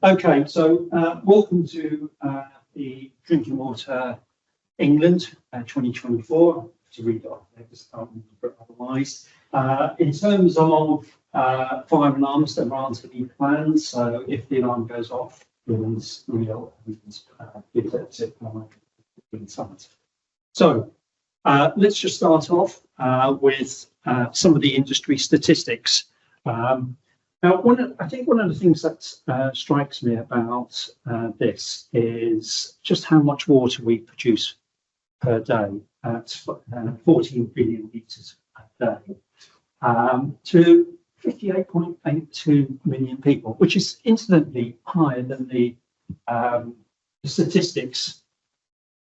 Okay, so welcome to the Drinking Water England 2024. To read off, otherwise. In terms of fire alarms, there aren't any plans. So if the alarm goes off, we'll give that tip inside. So let's just start off with some of the industry statistics. Now, I think one of the things that strikes me about this is just how much water we produce per day at 14 billion litres a day to 58.82 million people, which is incidentally higher than the statistics,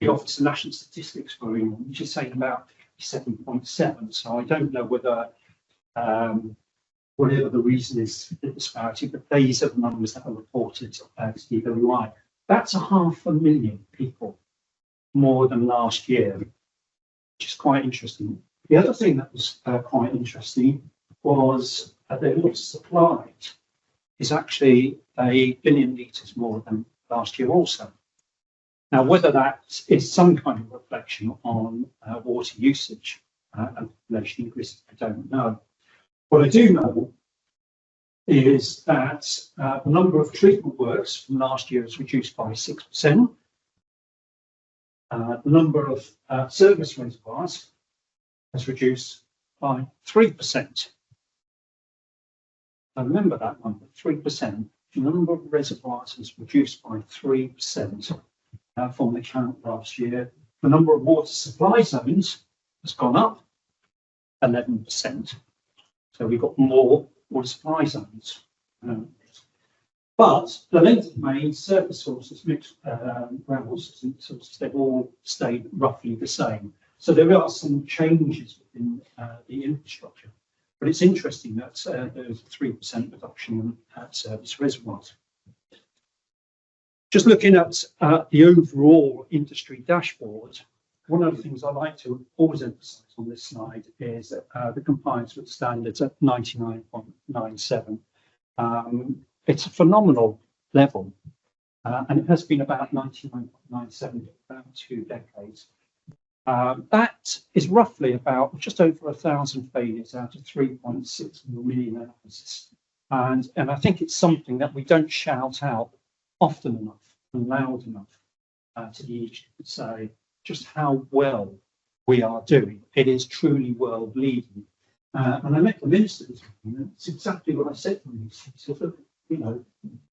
the Office of National Statistics for England, which is saying about 57.7. So I don't know whether whatever the reason is for the disparity, but these are the numbers that are reported to be very high. That's 500,000 people more than last year, which is quite interesting. The other thing that was quite interesting was the water supplied is actually 1 billion litres more than last year also. Now, whether that is some kind of reflection on water usage and population increase, I don't know. What I do know is that the number of treatment works from last year is reduced by 6%. The number of service reservoirs has reduced by 3%. Now remember that number, 3%. The number of reservoirs has reduced by 3% from the count last year. The number of water supply zones has gone up 11%. So we've got more water supply zones. But the length of main, surface sources, mixed groundwater sources, they've all stayed roughly the same. So there are some changes within the infrastructure. But it's interesting that there's a 3% reduction at surface reservoirs. Just looking at the overall industry dashboard, one of the things I like to always emphasise on this slide is the compliance with standards at 99.97. It's a phenomenal level, and it has been about 99.97 for about 2 decades. That is roughly about just over 1,000 failures out of 3.6 million analysis. And I think it's something that we don't shout out often enough and loud enough to the industry to say just how well we are doing. It is truly world leading. And I met the minister this morning, and it's exactly what I said to him. He said, look, you know,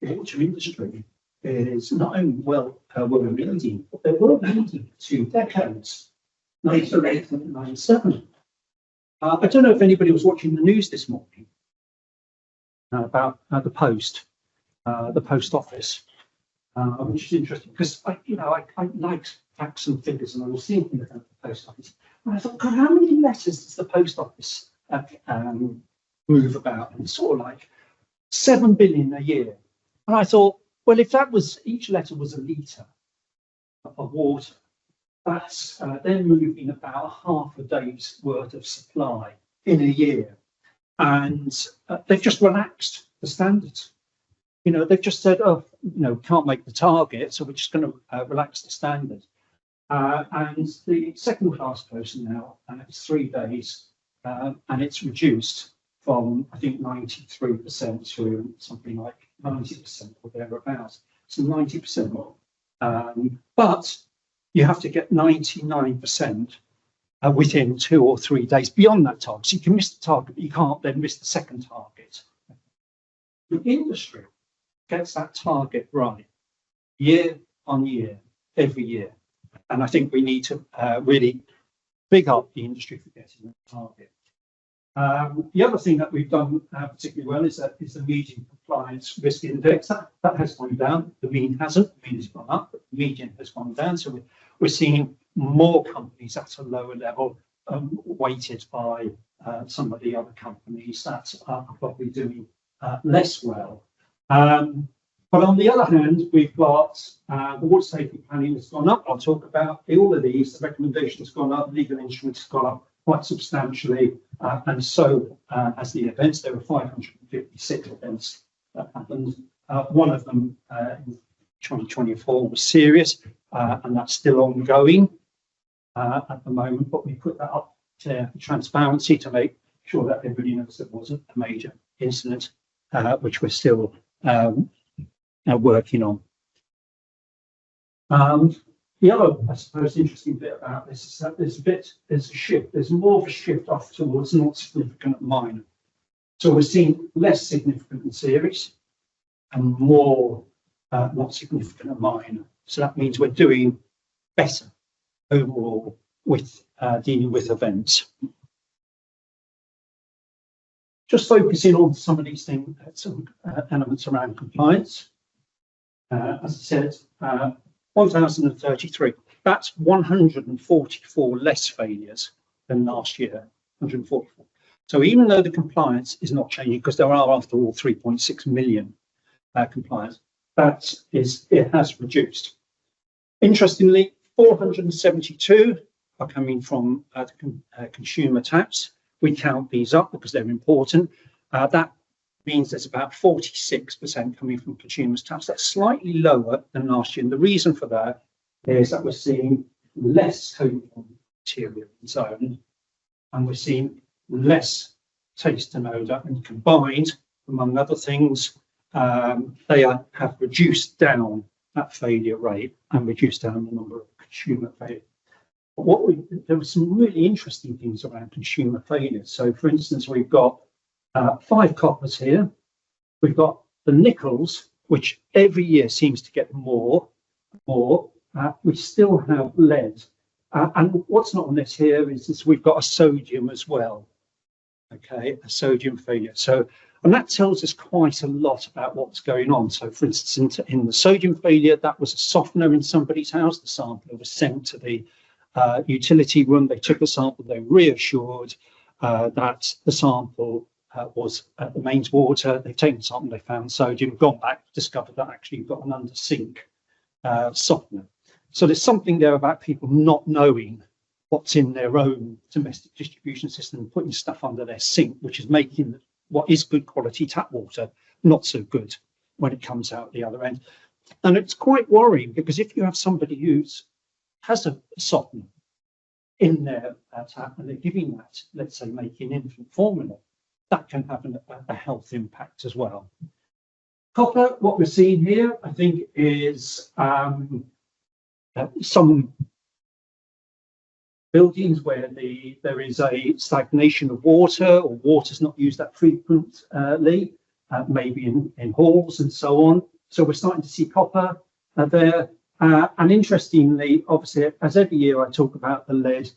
the water industry is not only world leading, but they're world leading 2 decades, 98 and 97. I don't know if anybody was watching the news this morning about the post office, which is interesting because I like facts and figures, and I was thinking about the post office, and I thought, God, how many letters does the post office move about? And it's sort of like 7 billion a year. And I thought, well, if that was each letter was a litre of water, that's they're moving about half a day's worth of supply in a year, and they've just relaxed the standards. You know, they've just said, oh, you know, can't make the target, so we're just going to relax the standard. And the second class person now, it's 3 days, and it's reduced from, I think, 93% to something like 90% or thereabouts. So 90% more. But you have to get 99% within 2 or 3 days beyond that target. So you can miss the target, but you can't then miss the second target. The industry gets that target right year on year, every year. And I think we need to really big up the industry for getting that target. The other thing that we've done particularly well is the median compliance risk index. That has gone down. The mean hasn't. The mean has gone up, but the median has gone down. So we're seeing more companies at a lower level, weighted by some of the other companies that are probably doing less well. But on the other hand, we've got the water safety planning has gone up. I'll talk about all of these. The recommendations have gone up, legal instruments have gone up quite substantially, and so as the events. There were 556 events that happened One of them in 2024 was serious, and that's still ongoing at the moment, but we put that up to transparency to make sure that everybody knows there wasn't a major incident, which we're still working on. The other, I suppose, interesting bit about this is that there's a shift. There's more of a shift off towards not significant and minor. So we're seeing less significant and serious, and more not significant and minor. So that means we're doing better overall with dealing with events. Just focusing on some of these things, some elements around compliance. As I said, 1,033. That's 144 less failures than last year, 144. So even though the compliance is not changing, because there are, after all, 3.6 million compliance, it has reduced. Interestingly, 472 are coming from consumer taps. We count these up because they're important. That means there's about 46% coming from consumers taps. That's slightly lower than last year. And the reason for that is that we're seeing less coating material in zone, and we're seeing less taste and odour, and combined, among other things, they have reduced down that failure rate and reduced down the number of consumer failures. There were some really interesting things around consumer failures. So, for instance, we've got 5 coppers here. We've got the nickels, which every year seems to get more. We still have lead. And what's not on this here is we've got a sodium as well. Okay, a sodium failure. So, and that tells us quite a lot about what's going on. So, for instance, in the sodium failure, that was a softener in somebody's house. The sampler was sent to the utility room. They took a sample. They were reassured that the sample was the mains water. They've taken the sample. They found sodium. Gone back, discovered that actually you've got an under sink softener. So there's something there about people not knowing what's in their own domestic distribution system, putting stuff under their sink, which is making what is good quality tap water not so good when it comes out the other end. And it's quite worrying, because if you have somebody who has a softener in their tap and they're giving that, let's say, making infant formula, that can have a health impact as well. Copper, what we're seeing here, I think, is some buildings where there is a stagnation of water, or water's not used that frequently, maybe in halls and so on. So we're starting to see copper there. And interestingly, obviously, as every year I talk about the lead,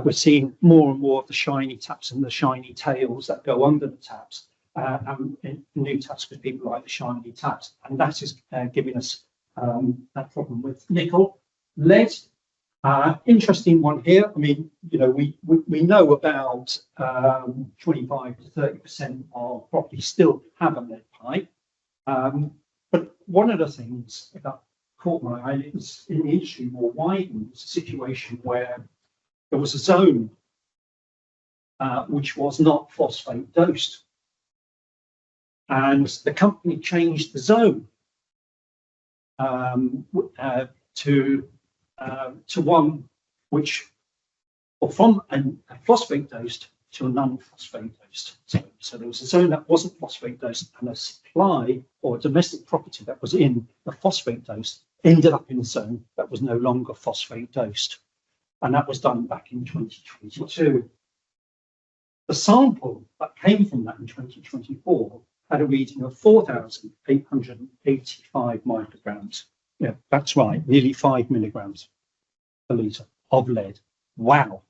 we're seeing more and more of the shiny taps and the shiny tails that go under the taps, and new taps, because people like the shiny taps. And that is giving us that problem with nickel. Lead, interesting one here. I mean, you know, we know about 25 to 30% of properties still have a lead pipe. But one of the things that caught my eye, it was in the industry more widely, was a situation where there was a zone which was not phosphate dosed. And the company changed the zone to one which, or from a phosphate dosed to a non-phosphate dosed zone. So there was a zone that wasn't phosphate dosed, and a supply or a domestic property that was in the phosphate dosed ended up in a zone that was no longer phosphate dosed. And that was done back in 2022. The sample that came from that in 2024 had a reading of 4,885 micrograms. Yeah, that's right, nearly 5 milligrams per litre of lead. Wow.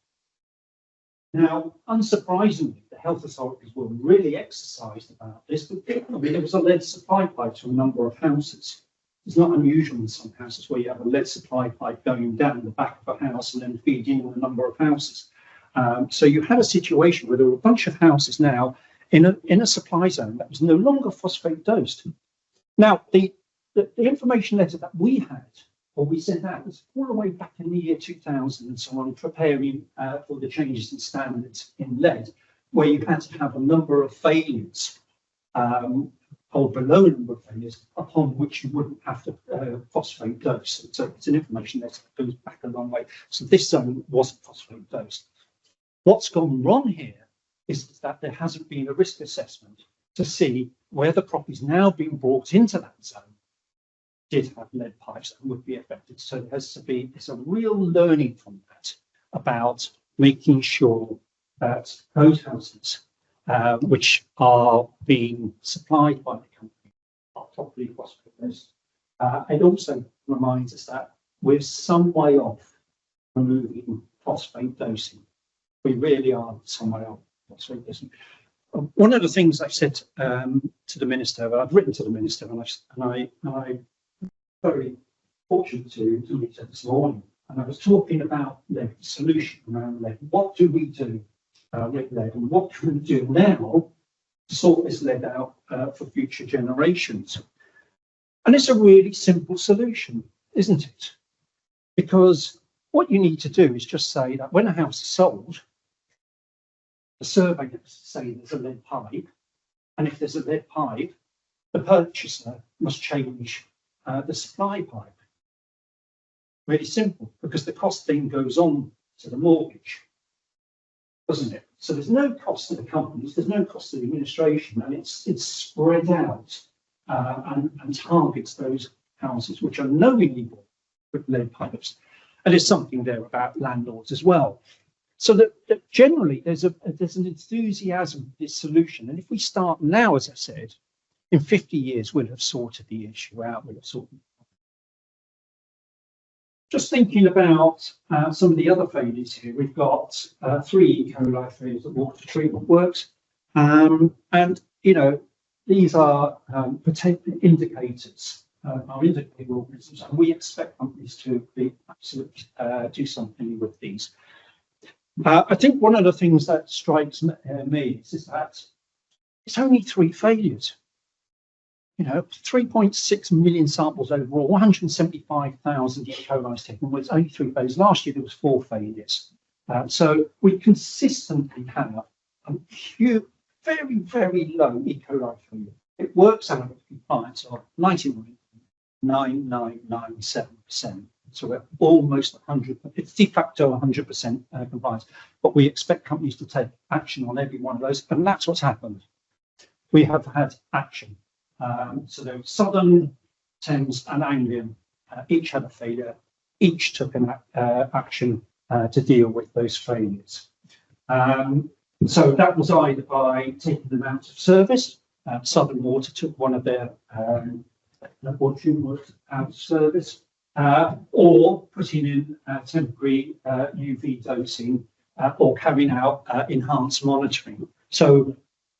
Now, unsurprisingly, the health authorities were really exercised about this, but there was a lead supply pipe to a number of houses. It's not unusual in some houses where you have a lead supply pipe going down the back of a house and then feeding in a number of houses. So you had a situation where there were a bunch of houses now in a supply zone that was no longer phosphate dosed. Now, the information letter that we had, or we sent out, was all the way back in the year 2000 and so on, preparing for the changes in standards in lead, where you had to have a number of failures or below a number of failures upon which you wouldn't have to phosphate dose. So it's an information that goes back a long way. So this zone wasn't phosphate dosed. What's gone wrong here is that there hasn't been a risk assessment to see where the properties now being brought into that zone did have lead pipes and would be affected. So there has to be, it's a real learning from that about making sure that those houses which are being supplied by the company are properly phosphate dosed. It also reminds us that we're some way off removing phosphate dosing. We really are some way off phosphate dosing. One of the things I've said to the minister, I've written to the minister, and I'm very fortunate to meet her this morning, and I was talking about the solution around lead. What do we do with lead, and what can we do now to sort this lead out for future generations? And it's a really simple solution, isn't it? Because what you need to do is just say that when a house is sold, the survey has to say there's a lead pipe, and if there's a lead pipe, the purchaser must change the supply pipe. Really simple, because the cost then goes on to the mortgage, doesn't it? So there's no cost to the companies, there's no cost to the administration, and it's spread out and targets those houses which are knowingly bought with lead pipes. And there's something there about landlords as well. So that generally there's an enthusiasm for this solution. And if we start now, as I said, in 50 years, we'll have sorted the issue out. We'll have sorted. Just thinking about some of the other failures here, we've got 3 E. coli failures at water treatment works. And, you know, these are potential indicators, are indicator organisms, and we expect companies to be absolutely do something with these. I think one of the things that strikes me is that it's only 3 failures. You know, 3.6 million samples overall, 175,000 E. coli taken. Well, it's only 3 failures. Last year there was 4 failures. So we consistently have a huge, very, very low E. coli failure. It works out of compliance of 99.9997%. So we're almost 100. It's de facto 100% compliance. But we expect companies to take action on every one of those, and that's what's happened. We have had action. So the Southern, Thames and Anglian each had a failure, each took an action to deal with those failures. So that was either by taking them out of service. Southern Water took one of their water treatment out of service, or putting in temporary UV dosing, or carrying out enhanced monitoring. So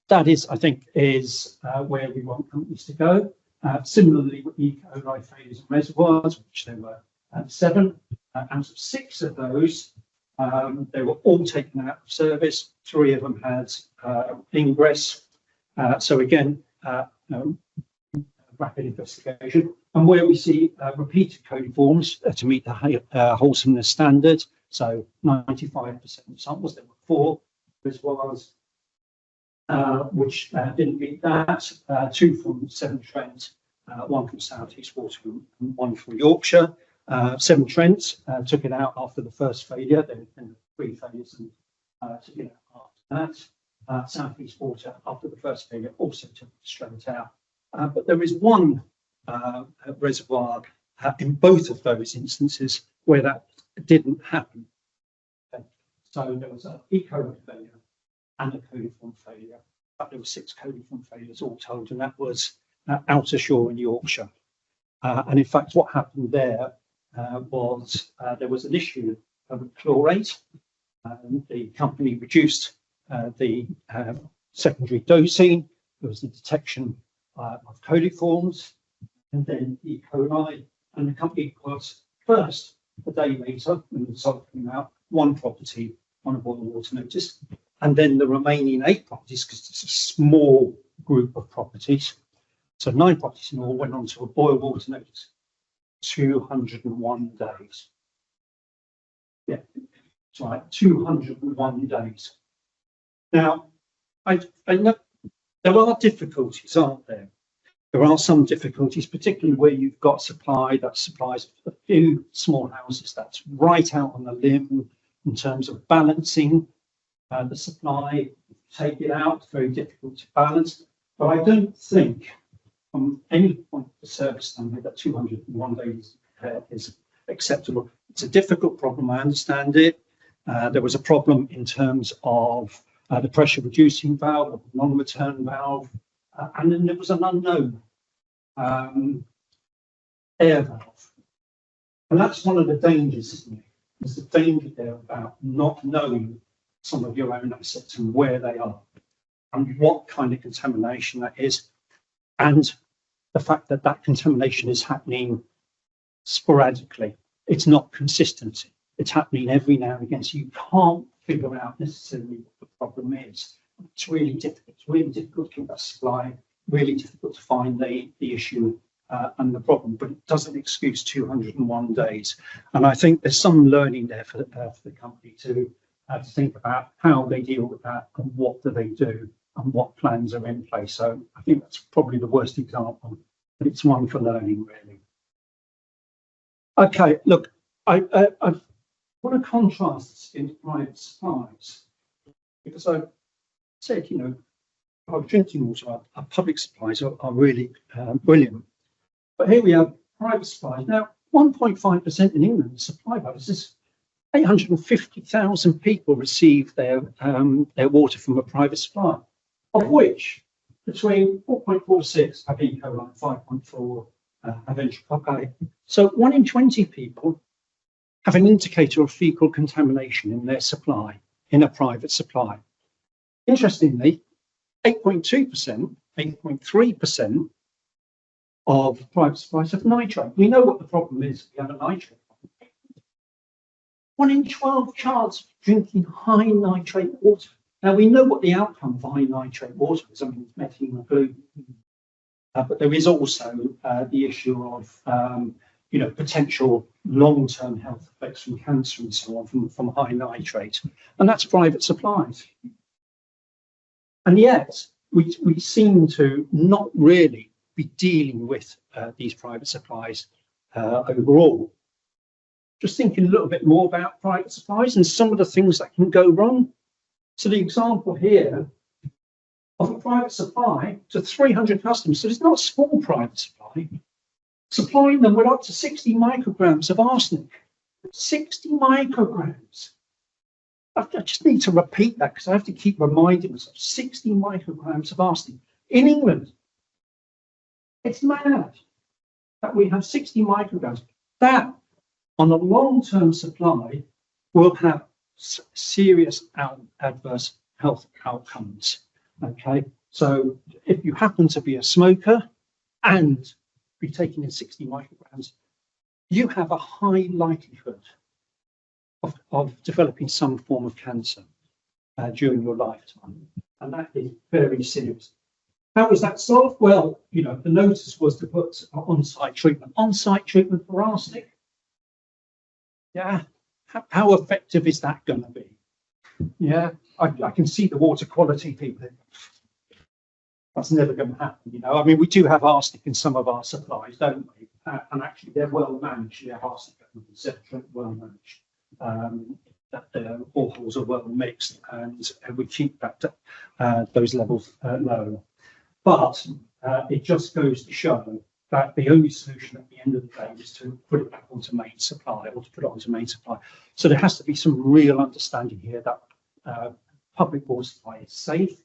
that is, I think, is where we want companies to go. Similarly, with E. coli failures in reservoirs, which there were 7, out of 6 of those, they were all taken out of service. 3 of them had ingress. So again, rapid investigation. And where we see repeated coliforms to meet the wholesomeness standard, so 95% of samples, there were 4 reservoirs which didn't meet that, 2 from Severn Trent, 1 from South East Water and 1 from Yorkshire. Severn Trent took it out after the first failure, then 3 failures and took it out after that. South East Water, after the first failure, also took it straight out. But there is one reservoir in both of those instances where that didn't happen. Okay. So there was an E. coli failure and a coliform failure. But there were 6 coliform failures all told, and that was Outer Shore in Yorkshire. And in fact, what happened there was there was an issue of chlorate. The company reduced the secondary dosing. There was a detection of coliforms and then E. coli. And the company put first, a day later, when the result came out, 1 property on a boil water notice. And then the remaining 8 properties, because it's a small group of properties, so 9 properties in all, went on to a boil water notice, 201 days. Yeah, that's right, 201 days. Now, I know there are difficulties, aren't there? There are some difficulties, particularly where you've got supply that supplies a few small houses. That's right out on the limb in terms of balancing the supply. Take it out, it's very difficult to balance. But I don't think from any point of the service standard that 201 days is acceptable. It's a difficult problem, I understand it. There was a problem in terms of the pressure reducing valve, or non-return valve, and then there was an unknown air valve. And that's one of the dangers, isn't it? There's the danger there about not knowing some of your own assets and where they are and what kind of contamination that is, and the fact that that contamination is happening sporadically. It's not consistency. It's happening every now and again, so you can't figure out necessarily what the problem is. It's really difficult. It's really difficult to keep that supply, really difficult to find the issue and the problem, but it doesn't excuse 201 days. And I think there's some learning there for the company to think about how they deal with that and what do they do and what plans are in place. So I think that's probably the worst example, but it's one for learning, really. Okay, look, I want to contrast in private supplies, because I said, you know, our drinking water, our public supplies are really brilliant. But here we have private supplies. Now, 1.5% in England is supplied by this. 850,000 people receive their water from a private supply, of which between 4.46 have E. coli and 5.4 have enterococci. So 1 in 20 people have an indicator of fecal contamination in their supply, in a private supply. Interestingly, 8.2%, 8.3% of private supplies have nitrate. We know what the problem is. We have a nitrate problem. 1 in 12 chance of drinking high nitrate water. Now, we know what the outcome of high nitrate water is. I mean, it's methane, but there is also the issue of potential long-term health effects from cancer and so on from high nitrate, and that's private supplies. And yet, we seem to not really be dealing with these private supplies overall. Just thinking a little bit more about private supplies and some of the things that can go wrong. So the example here of a private supply to 300 customers, so it's not a small private supply, supplying them with up to 60 micrograms of arsenic. 60 micrograms. I just need to repeat that because I have to keep reminding myself. 60 micrograms of arsenic in England. It's mad that we have 60 micrograms. That, on a long-term supply, will have serious adverse health outcomes. Okay, so if you happen to be a smoker and be taking in 60 micrograms, you have a high likelihood of developing some form of cancer during your lifetime, and that is very serious. How was that solved? Well, the notice was to put on-site treatment. On-site treatment for arsenic. Yeah, how effective is that going to be? Yeah, I can see the water quality people. That's never going to happen, I mean, we do have arsenic in some of our supplies, don't we? And actually, they're well managed. They're arsenic and well managed. The boreholes are well mixed, and we keep those levels low. But it just goes to show that the only solution at the end of the day is to put it back onto main supply, or to put it onto main supply. So there has to be some real understanding here that public water supply is safe,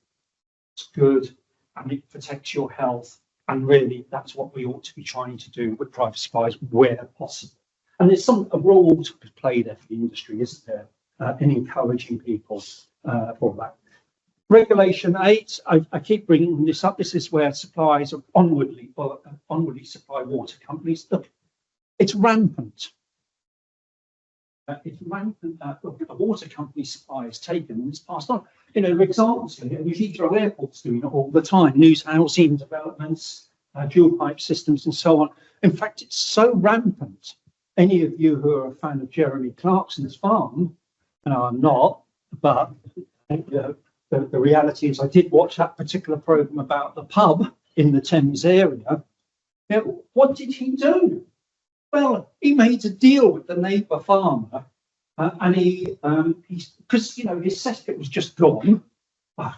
it's good, and it protects your health. And really, that's what we ought to be trying to do with private supplies where possible. And there's a role to play there for the industry, isn't there, in encouraging people for that. Regulation 8, I keep bringing this up. This is where suppliers of onwardly supply water companies. Look, it's rampant. It's rampant that a water company supply is taken and it's passed on. There are examples here. Heathrow Airport's doing it all the time. News housing developments, dual pipe systems, and so on. In fact, it's so rampant. Any of you who are a fan of Jeremy Clarkson's Farm, and I'm not, but the reality is I did watch that particular program about the pub in the Thames area. Now, what did he do? Well, he made a deal with the neighbour farmer, and because his cesspit was just gone. Oh,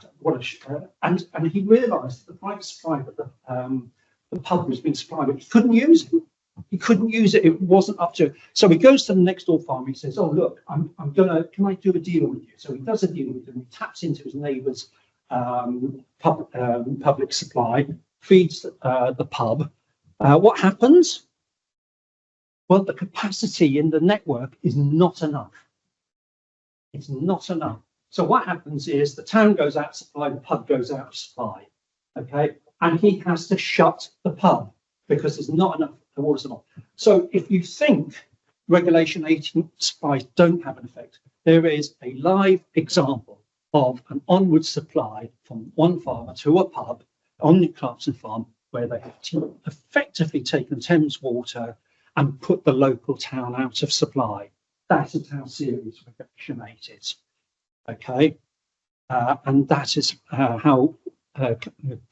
and he realised that the private supply that the pub was being supplied with, he couldn't use it. He couldn't use it. It wasn't up to. So he goes to the next door farmer. He says, "Oh look, can I do a deal with you?" So he does a deal with him. He taps into his neighbour's public supply, feeds the pub. What happens? Well, the capacity in the network is not enough. It's not enough. So what happens is the town goes out of supply, the pub goes out of supply, okay? And he has to shut the pub because there's not enough water supply. So if you think Regulation 18 supplies don't have an effect, there is a live example of an onward supply from one farmer to a pub on the Clarkson farm where they have effectively taken Thames water and put the local town out of supply. That is how serious Regulation 8 is. Okay, and that is how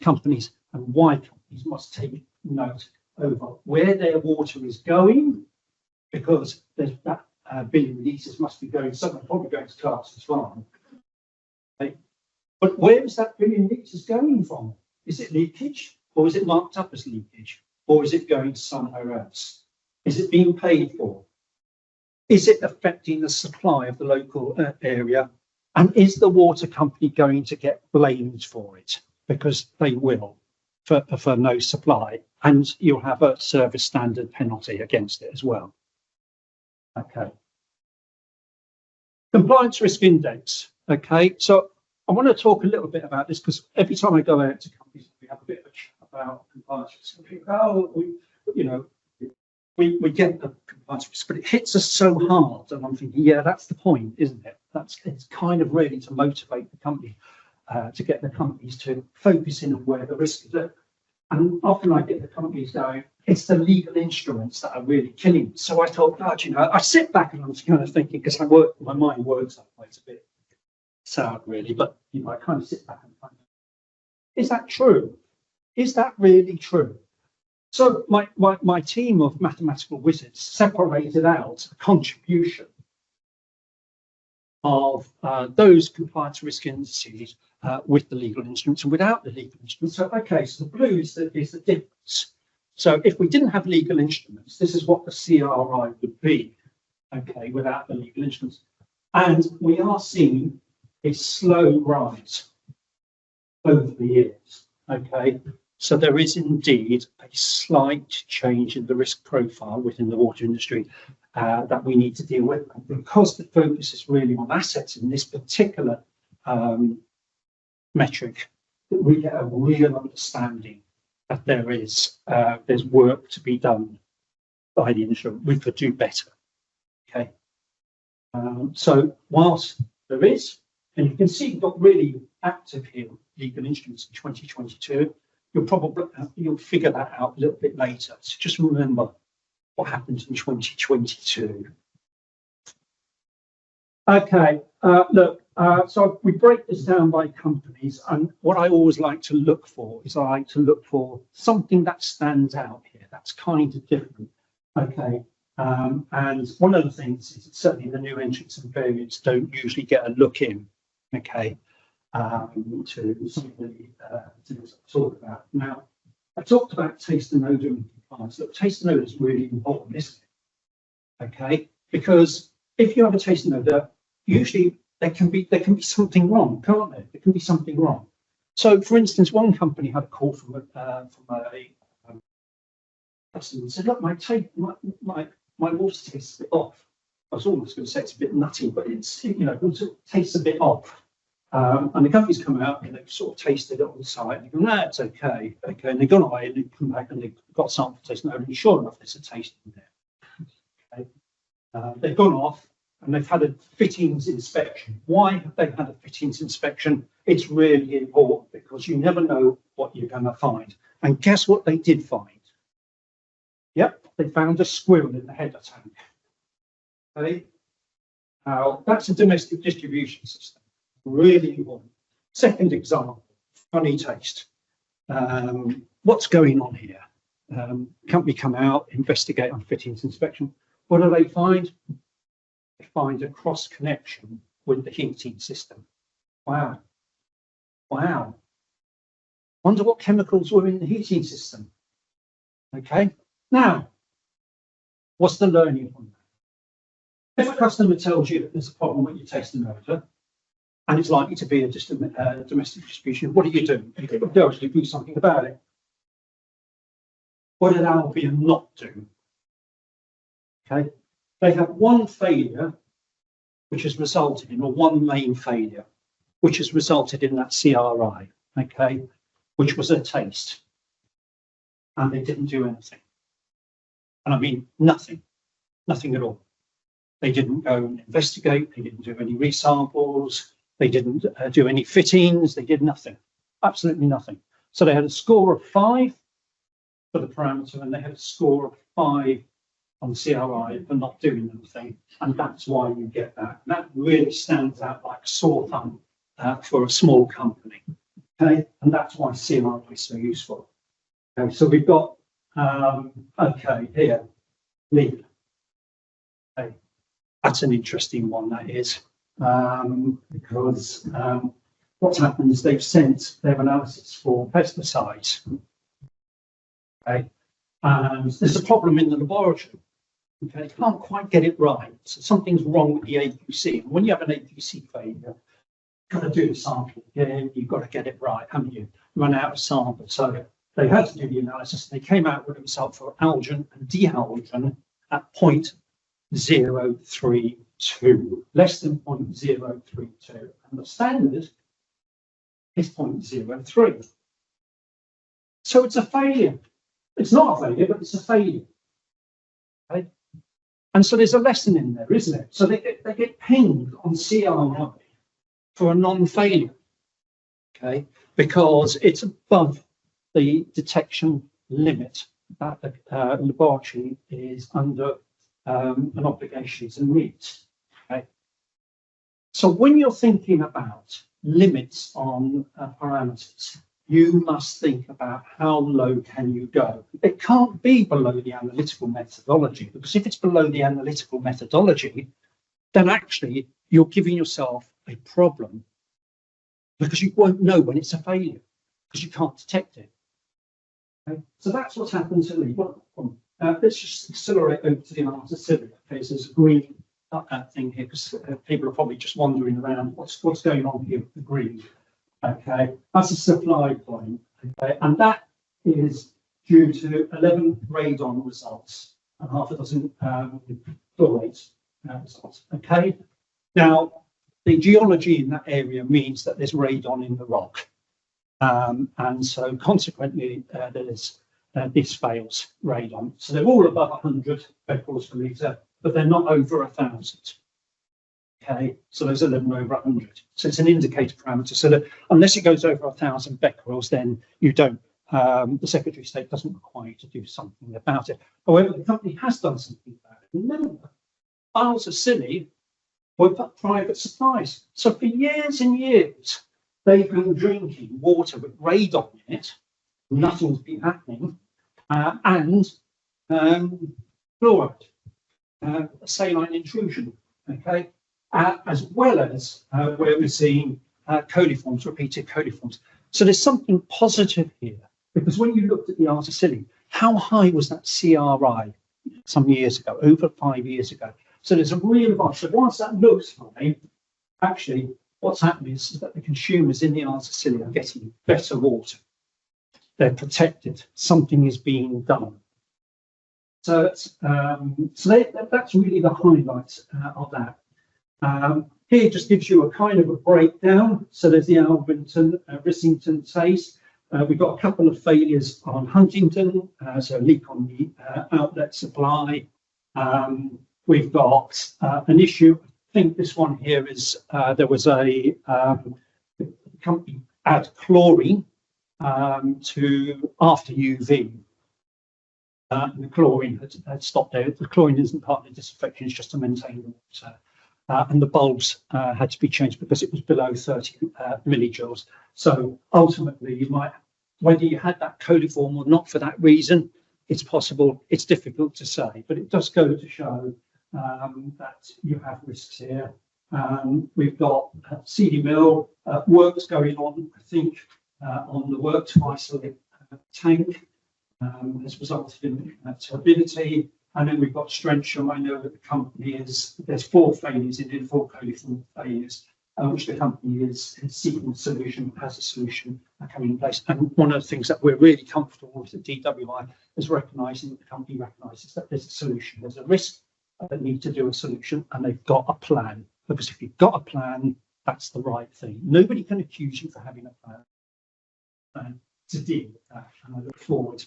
companies and why companies must take note over where their water is going, because there's that billion litres must be going somewhere, probably going to Clarkson's farm. Okay. But where is that billion litres going from? Is it leakage, or is it marked up as leakage, or is it going somewhere else? Is it being paid for? Is it affecting the supply of the local area? And is the water company going to get blamed for it? Because they will for no supply, and you'll have a service standard penalty against it as well. Okay. Compliance risk index. Okay, so I want to talk a little bit about this because every time I go out to companies, we have a bit of a chat about compliance risk. Oh, we get the compliance risk, but it hits us so hard, and I'm thinking, yeah, that's the point, isn't it? It's kind of really to motivate the company, to get the companies to focus in on where the risk is. And often I get the companies going, it's the legal instruments that are really killing me. So I thought, God, I sit back and I'm kind of thinking, because my mind works that way. It's a bit sad, really, but I kind of sit back and find, is that true? Is that really true? So my team of mathematical wizards separated out a contribution of those compliance risk indices with the legal instruments and without the legal instruments. So, okay, so the blue is the difference. So if we didn't have legal instruments, this is what the CRI would be, okay, without the legal instruments. And we are seeing a slow rise over the years, okay? So there is indeed a slight change in the risk profile within the water industry that we need to deal with. And because the focus is really on assets in this particular metric, that we get a real understanding that there's work to be done by the industry. We could do better. Okay. So whilst there is, and you can see we've got really active here legal instruments in 2022. You'll figure that out a little bit later. So just remember what happened in 2022. Okay, look, so we break this down by companies, and what I always like to look for is I like to look for something that stands out here, that's kind of different. Okay, and one of the things is certainly the new entrants and variants don't usually get a look in, okay, to something to talk about. Now, I talked about taste and odour and compliance. Look, taste and odour is really important, isn't it? Okay, because if you have a taste and odour, usually there can be something wrong, can't there? There can be something wrong. So, for instance, one company had a call from a customer and said, "Look, my water tastes a bit off." I was almost going to say it's a bit nutty, but it's it tastes a bit off. And the company's come out and they've sort of tasted it on the site and they go, "No, it's okay." Okay, and they've gone away and they come back and they've got sample taste and and sure enough, there's a taste in there. Okay. They've gone off and they've had a fittings inspection. Why have they had a fittings inspection? It's really important because you never know what you're going to find. And guess what they did find? Yep, they found a squirrel in the header tank. Okay. Now, that's a domestic distribution system. Really important. Second example, funny taste. what's going on here? Company come out, investigate on fittings inspection. What do they find? They find a cross connection with the heating system. Wow. Wow. Wonder what chemicals were in the heating system. Okay. Now, what's the learning from that? If a customer tells you that there's a problem when you taste the motor, and it's likely to be a domestic distribution, what do? You do something about it. What did Albion not do? Okay, they have one failure, which has resulted in, or one main failure, which has resulted in that CRI. Okay, which was a taste, and they didn't do anything. And I mean nothing at all. They didn't go and investigate. They didn't do any resamples. They didn't do any fittings. They did nothing, absolutely nothing. So they had a score of 5 for the parameter, and they had a score of 5 on the CRI for not doing anything. And that's why you get that. And that really stands out like a sore thumb for a small company. Okay, and that's why CRI is so useful. Okay, so we've got okay here, lead. Okay, that's an interesting one. That is. Because what's happened is they've sent their analysis for pesticides. Okay, and there's a problem in the laboratory. Okay, they can't quite get it right. So something's wrong with the AQC. And when you have an AQC failure, you've got to do the sample again. You've got to get it right, haven't you? Run out of samples. So they had to do the analysis. They came out with a result for algin and dehalogen at 0.032. Less than 0.032, and the standard is 0.03. So it's a failure. It's not a failure, but it's a failure. Okay? And so there's a lesson in there, isn't it? So they get pinged on CRI for a non-failure, okay, because it's above the detection limit that the laboratory is under an obligation to meet. Okay. So when you're thinking about limits on parameters, you must think about how low can you go. It can't be below the analytical methodology, because if it's below the analytical methodology, then actually you're giving yourself a problem, because you won't know when it's a failure, because you can't detect it. Okay. So that's what's happened to me. Let's just accelerate over to the answer cilia. Okay, so there's a green thing here, because people are probably just wandering around what's going on here with the green. Okay, that's a supply point. Okay, and that is due to 11 radon results and half a dozen chlorate results. Okay, now the geology in that area means that there's radon in the rock, and so consequently this fails radon. So they're all above 100 becquerels per litre, but they're not over 1,000. Okay, so those 11 are over 100. So it's an indicator parameter. So that unless it goes over 1,000 becquerels, then you don't. The Secretary of State doesn't require you to do something about it. However, the company has done something about it. Remember, Isles of Scilly were private supplies. So for years and years, they've been drinking water with radon in it. Nothing's been happening. And fluoride, saline intrusion, okay, as well as where we're seeing coliforms, repeated coliforms. So there's something positive here, because when you looked at the Isles of Scilly, how high was that CRI some years ago, over 5 years ago? So there's a real advantage. So whilst that looks high, actually what's happening is that the consumers in the Isles of Scilly are getting better water. They're protected. Something is being done. So that's really the highlights of that. Here just gives you a kind of a breakdown. So there's the Alvington, Rissington taste. We've got a couple of failures on Huntington, so a leak on the outlet supply. We've got an issue. I think this one here is there was a company add chlorine to after UV. The chlorine had stopped there. The chlorine isn't part of the disinfection, it's just to maintain the water. And the bulbs had to be changed because it was below 30 millijoules. So ultimately, you might Whether you had that coliform or not for that reason, it's possible. It's difficult to say, but it does go to show that you have risks here. We've got CD mill works going on, I think, on the work twice tank has resulted in turbidity. And then we've got Strensham. I know that the company there's 4 failures in 4 coliform failures, which the company is seeking a solution, has a solution coming in place. And one of the things that we're really comfortable with at DWI is recognising that the company recognises that there's a solution, there's a risk, they need to do a solution, and they've got a plan. Because if you've got a plan, that's the right thing. Nobody can accuse you for having a plan to deal with that, and I look forward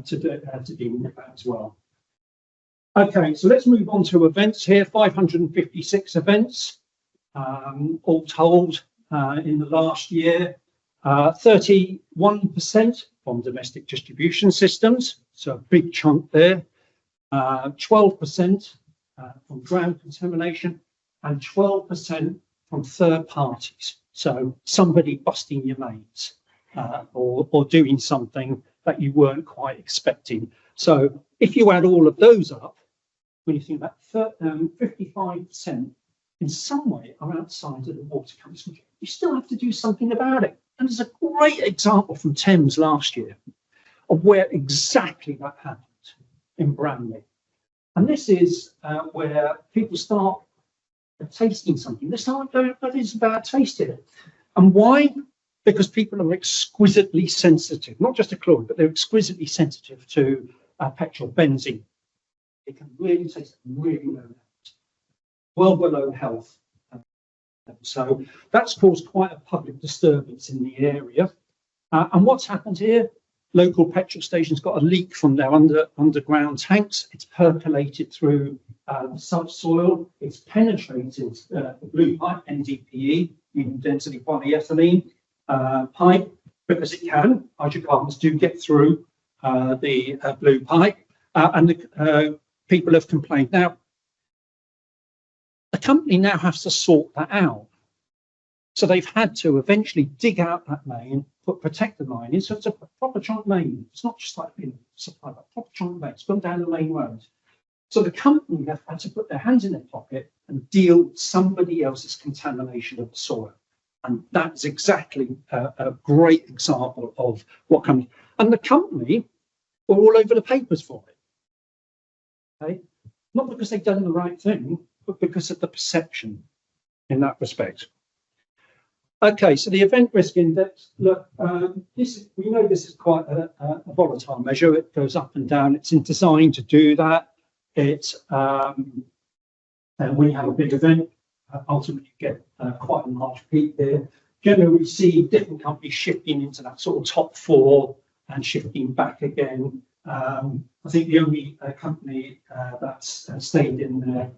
to dealing with that as well. Okay, so let's move on to events here. 556 events, all told, in the last year. 31% from domestic distribution systems, so a big chunk there. 12% from ground contamination, and 12% from third parties. So somebody busting your mains or doing something that you weren't quite expecting. So if you add all of those up, when you think about 55% in some way are outside of the water company's control, you still have to do something about it. And there's a great example from Thames last year of where exactly that happened in Bramley. And this is where people start tasting something. They start going, but it's bad tasting. And why? Because people are exquisitely sensitive, not just to chlorine, but they're exquisitely sensitive to petrol, benzene. It can really taste really low, well below health. So that's caused quite a public disturbance in the area. And what's happened here? Local petrol stations got a leak from their underground tanks. It's percolated through subsoil. It's penetrated the blue pipe, NDPE, medium density polyethylene pipe, because it can. Hydrocarbons do get through the blue pipe, and the people have complained. Now, the company now has to sort that out. So they've had to eventually dig out that main, put protected line in. So it's a proper joint main. It's not just like being supplied, but proper joint main. It's gone down the main road. So the company have had to put their hands in their pocket and deal with somebody else's contamination of the soil. And that's exactly a great example of what comes. And the company were all over the papers for it. Okay? Not because they've done the right thing, but because of the perception in that respect. Okay, so the event risk index, look, we know this is quite a volatile measure. It goes up and down. It's designed to do that. It's when you have a big event, ultimately you get quite a large peak there. Generally, we see different companies shifting into that sort of top 4 and shifting back again. I think the only company that's stayed in there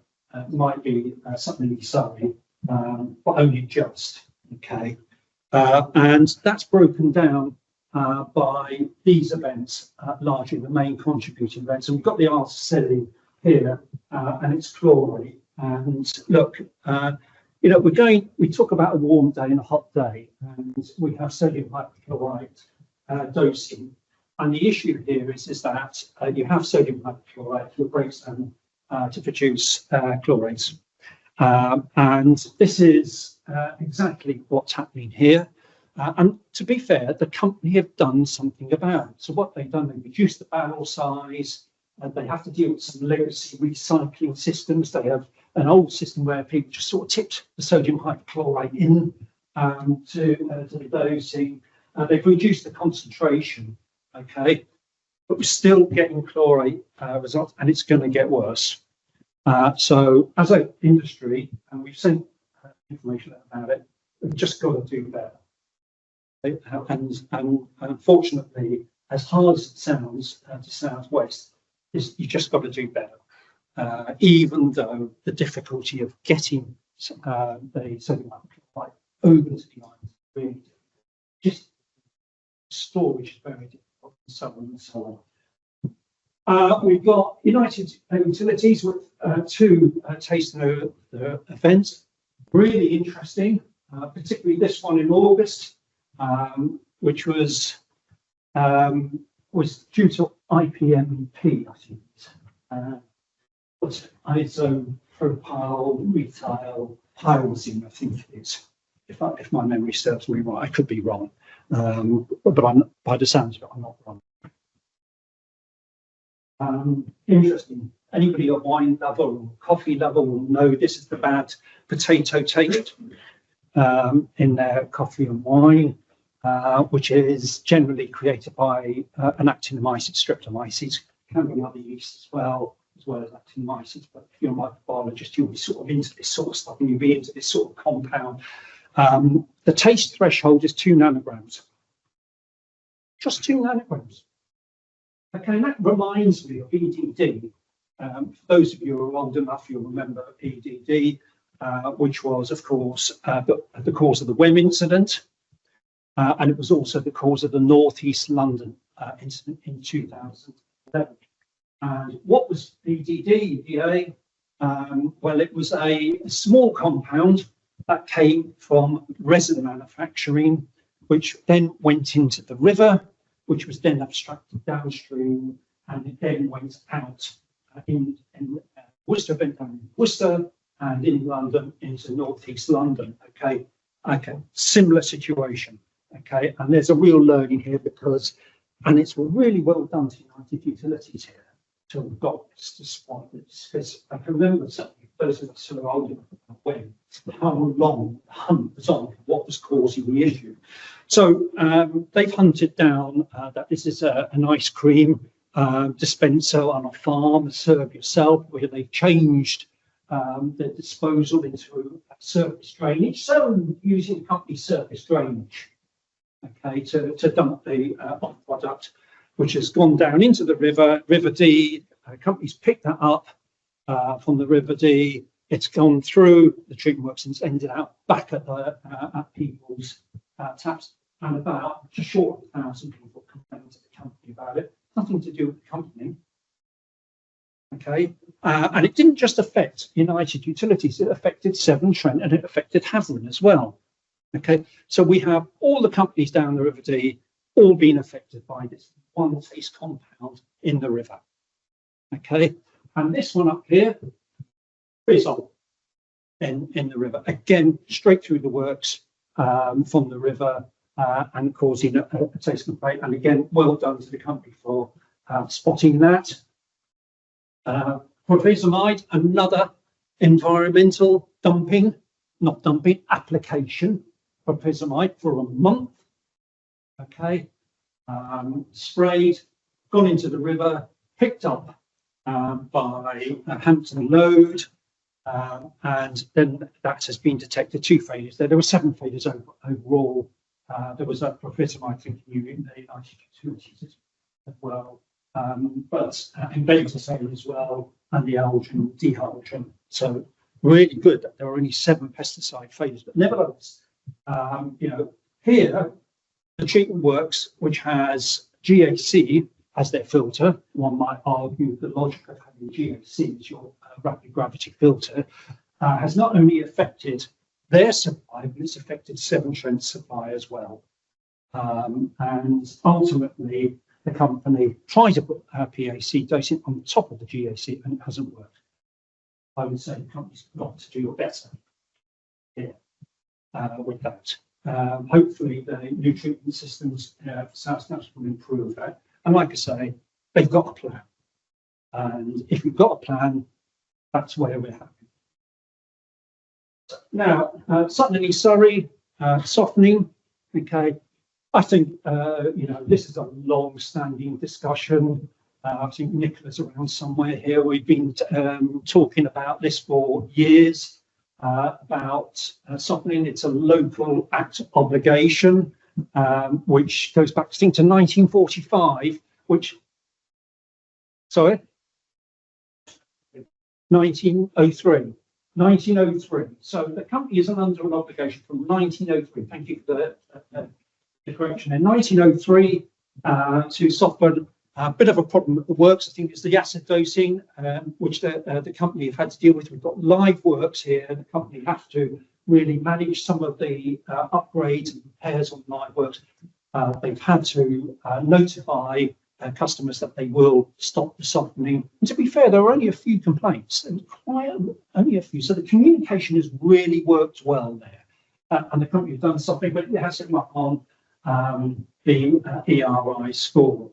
might be something Surrey, but only just. Okay, and that's broken down by these events, largely the main contributing events. And we've got the arsenal here, and it's chlorate. And look, you know, we talk about a warm day and a hot day, and we have sodium hypochlorite dosing. And the issue here is that you have sodium hypochlorite that breaks down to produce chlorates. And this is exactly what's happening here. And to be fair, the company have done something about it. So what they've done, they've reduced the barrel size, and they have to deal with some legacy recycling systems. They have an old system where people just sort of tipped the sodium hypochlorite in to the dosing. They've reduced the concentration, okay, but we're still getting chlorate results, and it's going to get worse. So as an industry, and we've sent information about it, we've just got to do better. And unfortunately, as hard as it sounds to Southwest, you just got to do better. Even though the difficulty of getting the sodium hypochlorite over to the island is really difficult. Just storage is very difficult, and so on and so on. We've got United Utilities with 2 tasting events. Really interesting, particularly this one in August, which was was due to IPMP, I think. But isopropyl methyl pyrazine, I think it is. If my memory serves me right, I could be wrong. But by the sounds of it, I'm not wrong. Interesting. Anybody at wine level or coffee level will know this is the bad potato taste in their coffee and wine, which is generally created by an actinomyces, streptomyces. Can be other yeasts as well as actinomyces. But if you're a microbiologist, you'll be sort of into this sort of stuff, and you'll be into this sort of compound. The taste threshold is 2 nanograms. Just 2 nanograms. Okay, and that reminds me of EDD. For those of you who are old enough, you'll remember EDD, which was, of course, the cause of the Wem incident, and it was also the cause of the North East London incident in 2011. And what was EDD, EDA? Well, it was a small compound that came from resin manufacturing, which then went into the river, which was then abstracted downstream, and it then went out in Worcester, and in London into northeast London. Okay, similar situation. Okay, and there's a real learning here and it's really well done to United Utilities here to have got this to spot this, because I can remember certainly those of us who are old enough when how long the hunt was on, what was causing the issue. So they've hunted down that this is an ice cream dispenser on a farm, serve yourself, where they changed the disposal into surface drainage, so using the company's surface drainage, okay, to dump the product, which has gone down into the River Dee. Companies picked that up from the River Dee. It's gone through the treatment works and it's ended up back at people's taps. And about just short of 1,000 people complained to the company about it. Nothing to do with the company. Okay, and it didn't just affect United Utilities; it affected Severn Trent and it affected Havering as well. Okay, so we have all the companies down the River Dee all being affected by this one taste compound in the river. Okay, and this one up here, Frisol in the river, again straight through the works from the river and causing a taste complaint. And again, well done to the company for spotting that. Profesamide, another environmental application. Profesamide for a month. Okay, sprayed, gone into the river, picked up by Hampton Road, and then that has been detected 2 failures. There were 7 failures overall. There was a professional, I think, in the United Utilities as well, but embedded to fail as well, and the algae dehydrogen. So really good that there are only 7 pesticide failures, but nevertheless, here the treatment works, which has GAC as their filter. One might argue the logic of having GAC as your rapid gravity filter has not only affected their supply, but it's affected Severn Trent's supply as well. And ultimately, the company tried to put PAC dosing on top of the GAC, and it hasn't worked. I would say the company's got to do better here with that. Hopefully, the new treatment systems for South Naps will improve that. And like I say, they've got a plan. And if you've got a plan, that's where we're happy. Now, Sutton and East Surrey, softening. Okay, I think this is a long-standing discussion. I think Nicola's around somewhere here. We've been talking about this for years. About softening. It's a local act obligation, which goes back, I think, to 1945. 1903. 1903. So the company is under an obligation from 1903. Thank you for the correction. In 1903, to soften a bit of a problem at the works, I think it's the acid dosing, which the company have had to deal with. We've got live works here, and the company have to really manage some of the upgrades and repairs on live works. they've had to notify customers that they will stop the softening. And to be fair, there were only a few complaints. There was only a few. So the communication has really worked well there. And the company has done something, but it has it up on the ERI score.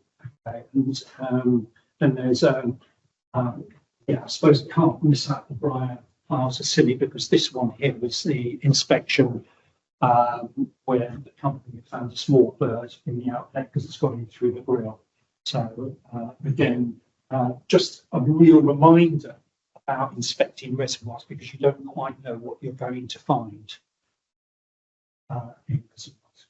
Okay. And then there's, yeah, I suppose I can't miss out the Briar files are silly because this one here was the inspection where the company found a small bird in the outlet because it's gone in through the grill. So again, just a real reminder about inspecting reservoirs because you don't quite know what you're going to find in reservoirs.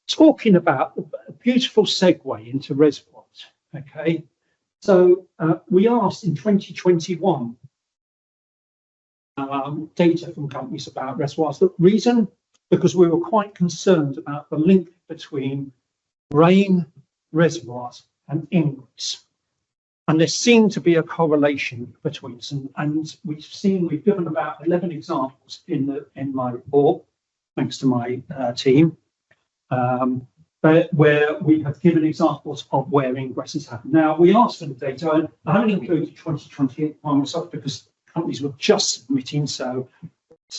Talking about a beautiful segue into reservoirs. Okay, so we asked in 2021 data from companies about reservoirs. The reason, because we were quite concerned about the link between rain, reservoirs and ingress. And there seemed to be a correlation between them. And we've given about 11 examples in my report, thanks to my team, where we have given examples of where ingresses happen. Now, we asked for the data, and I haven't included 2020 by myself because companies were just submitting, so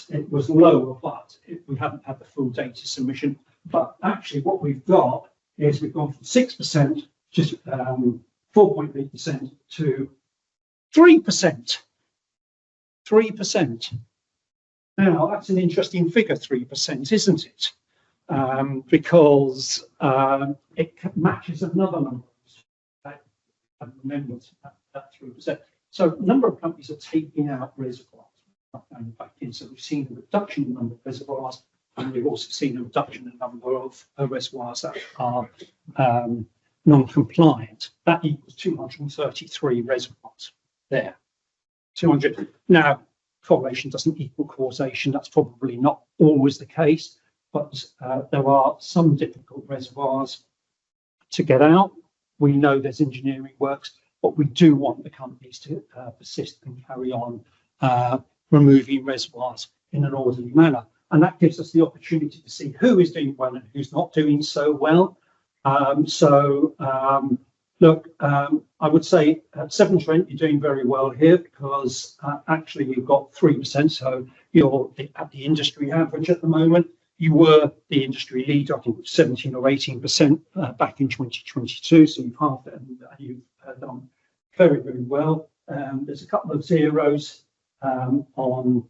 it was lower, but we haven't had the full data submission. But actually what we've got is we've gone from 6%, just 4.8% to 3%. 3%. Now, that's an interesting figure, 3%, isn't it? Because it matches another number. I remembered that 3%. So a number of companies are taking out reservoirs and back in. So we've seen a reduction in the number of reservoirs, and we've also seen a reduction in the number of reservoirs that are non-compliant. That equals 233 reservoirs there. 200. Now, correlation doesn't equal causation. That's probably not always the case, but there are some difficult reservoirs to get out. We know there's engineering works, but we do want the companies to persist and carry on removing reservoirs in an orderly manner. And that gives us the opportunity to see who is doing well and who's not doing so well. Look, I would say at Severn Trent, you're doing very well here because actually you've got 3%, so you're at the industry average at the moment. You were the industry leader, I think it was 17 or 18% back in 2022, so you've halved it and you've done very, very well. There's a couple of zeros on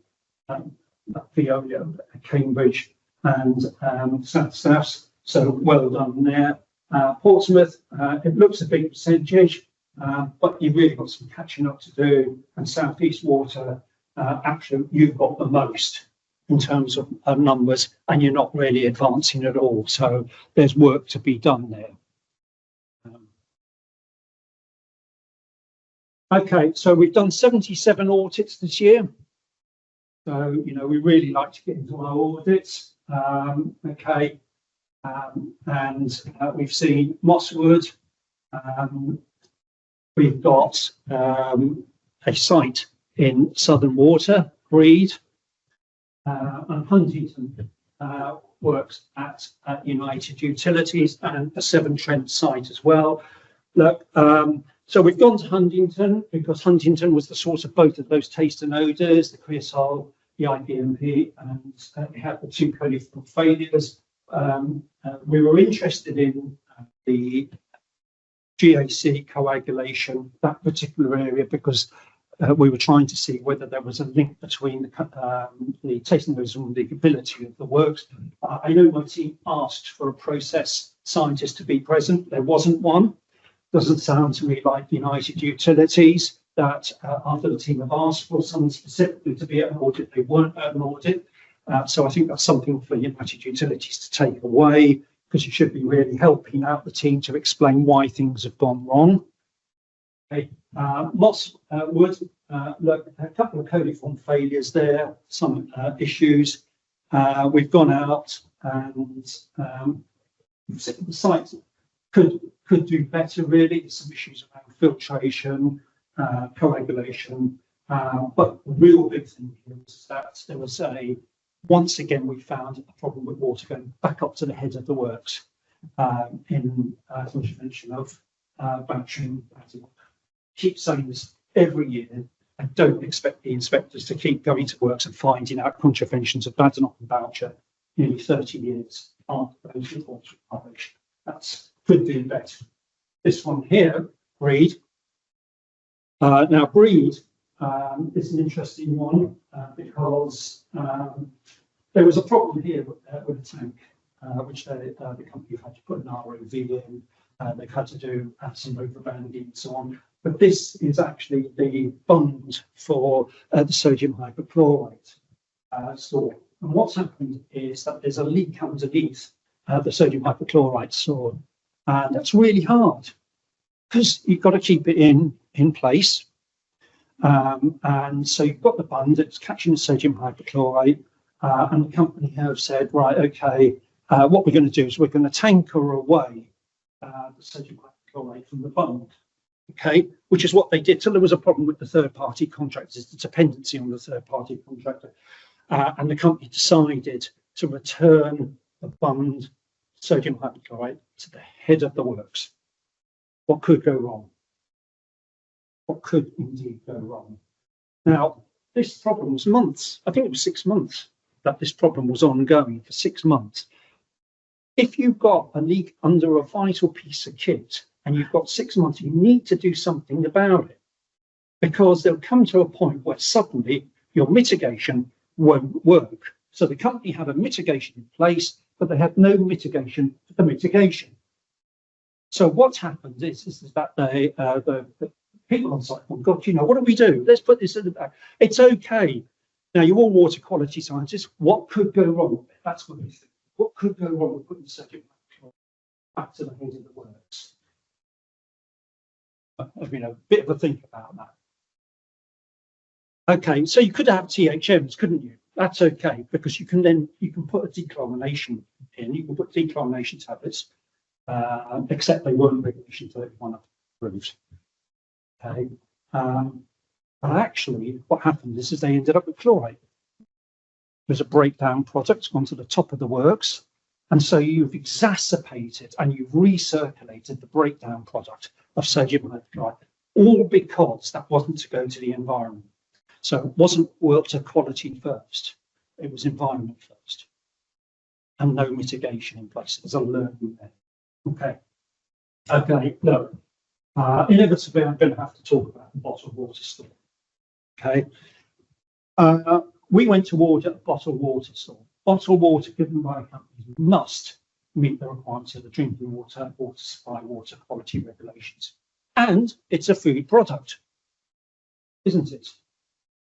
Veolia, Cambridge and South, so well done there. Portsmouth, it looks a big percentage, but you've really got some catching up to do. And South East Water, actually, you've got the most in terms of numbers, and you're not really advancing at all. So there's work to be done there. Okay, so we've done 77 audits this year. So, you know, we really like to get into our audits. Okay. And we've seen Mosswood. We've got a site in Southern Water, Breed, and Huntington works at United Utilities and a Severn Trent site as well. Look, so we've gone to Huntington because Huntington was the source of both of those taste and odours, the creosol, the IPMP, and it had the two coliform failures. We were interested in the GAC coagulation, that particular area, because we were trying to see whether there was a link between the taste and odours and the ability of the works. I know my team asked for a process scientist to be present. There wasn't one. Doesn't sound to me like United Utilities that after the team have asked for someone specifically to be at an audit, they weren't at an audit. So I think that's something for United Utilities to take away, because you should be really helping out the team to explain why things have gone wrong. Okay. Mosswood, look, a couple of coliform failures there, some issues. We've gone out and the site could do better, really. There's some issues around filtration, coagulation, but the real big thing here was that there was a Once again, we found a problem with water going back up to the head of the works in contravention of battery. Keep saying this every year. I don't expect the inspectors to keep going to works and finding out contraventions of Badenoch and Boucher nearly 30 years after those reports were published. That's could be better. This one here, Breed. Now, Breed is an interesting one because there was a problem here with a tank, which the company had to put an ROV in. They've had to do some overbanding and so on. But this is actually the bund for the sodium hypochlorite store. And what's happened is that there's a leak underneath the sodium hypochlorite store. And that's really hard because you've got to keep it in place. And so you've got the bund that's catching the sodium hypochlorite. And the company have said, right, okay, what we're going to do is we're going to tanker away the sodium hypochlorite from the bund. Okay, which is what they did. So there was a problem with the third-party contractors, the dependency on the third-party contractor, and the company decided to return the bund sodium hypochlorite to the head of the works. What could go wrong? What could indeed go wrong? Now, this problem was months. I think it was 6 months that this problem was ongoing for 6 months. If you've got a leak under a vital piece of kit, and you've got 6 months, you need to do something about it, because they'll come to a point where suddenly your mitigation won't work. So the company had a mitigation in place, but they had no mitigation for the mitigation. So what's happened is that the people on site, oh God, what do we do? Let's put this in the back. It's okay. Now, you're all water quality scientists. What could go wrong with it? That's what we think. What could go wrong with putting the sodium back to the head of the works? A bit of a think about that. Okay, so you could have THMs, couldn't you? That's okay, because you can put a dechlorination in. You can put dechlorination tablets, except they weren't regulation 31 approved. Okay, but actually, what happened is they ended up with chloride. There's a breakdown product gone to the top of the works, and so you've exacerbated and you've recirculated the breakdown product of sodium hypochlorite, all because that wasn't to go to the environment. So it wasn't water quality first, it was environment first, and no mitigation in place. There's a learning there. Okay, look, inevitably I'm going to have to talk about the bottled water store. Okay, we went to order a bottled water store. Bottled water given by companies must meet the requirements of the drinking water, water supply, water quality regulations. And it's a food product, isn't it?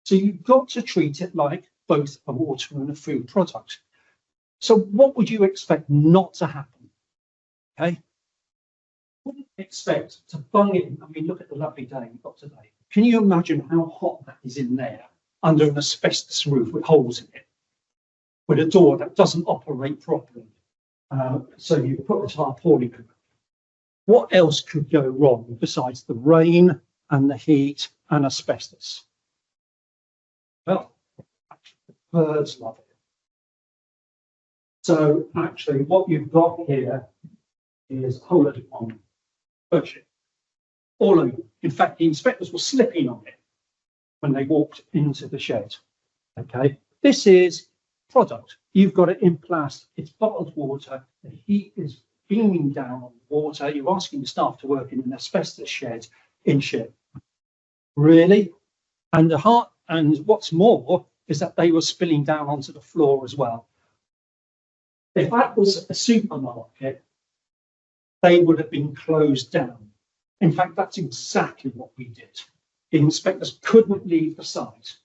So you've got to treat it like both a water and a food product. So what would you expect not to happen? Okay. Wouldn't expect to bung in. I mean, look at the lovely day we've got today. Can you imagine how hot that is in there under an asbestos roof with holes in it, with a door that doesn't operate properly? So you put a tarpaulin over. What else could go wrong besides the rain and the heat and asbestos? Well, the birds love it. So actually what you've got here is a whole lot of bullshit all over. In fact, the inspectors were slipping on it when they walked into the shed. Okay, this is product. You've got it in plastic. It's bottled water. The heat is beaming down on the water. You're asking the staff to work in an asbestos shed in shit. Really? And what's more is that they were spilling down onto the floor as well. If that was a supermarket, they would have been closed down. In fact, that's exactly what we did. The inspectors couldn't leave the site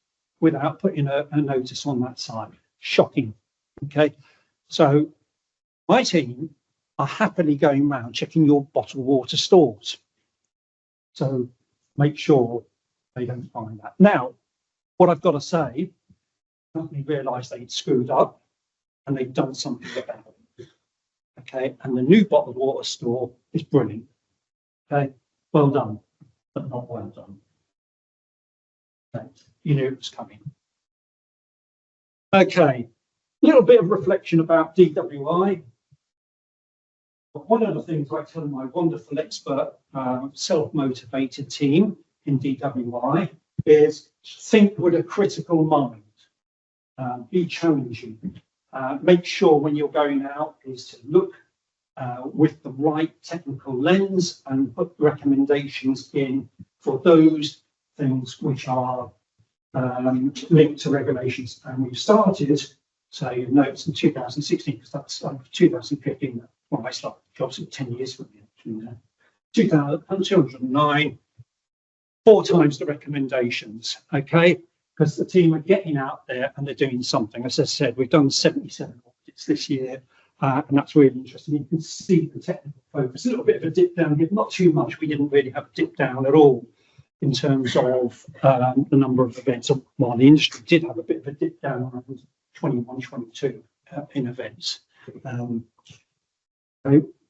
without putting a notice on that site. Shocking. Okay, so my team are happily going around checking your bottled water stores. So make sure they don't find that. Now, what I've got to say, the company realised they'd screwed up and they'd done something about it. Okay, and the new bottled water store is brilliant. Okay, well done, but not well done. Okay. You knew it was coming. Okay, little bit of reflection about DWI. One of the things I tell my wonderful expert, self-motivated team in DWI is think with a critical mind, be challenging, make sure when you're going out is to look with the right technical lens and put recommendations in for those things which are linked to regulations. And we've started, so you notes in 2016, because that's 2015, when I started jobs, 10 years from now, 209, 4 times the recommendations, okay? Because the team are getting out there and they're doing something. As I said, we've done 77 audits this year, and that's really interesting. You can see the technical focus, a little bit of a dip down here, not too much. We didn't really have a dip down at all in terms of the number of events. While the industry did have a bit of a dip down around 21, 22 in events.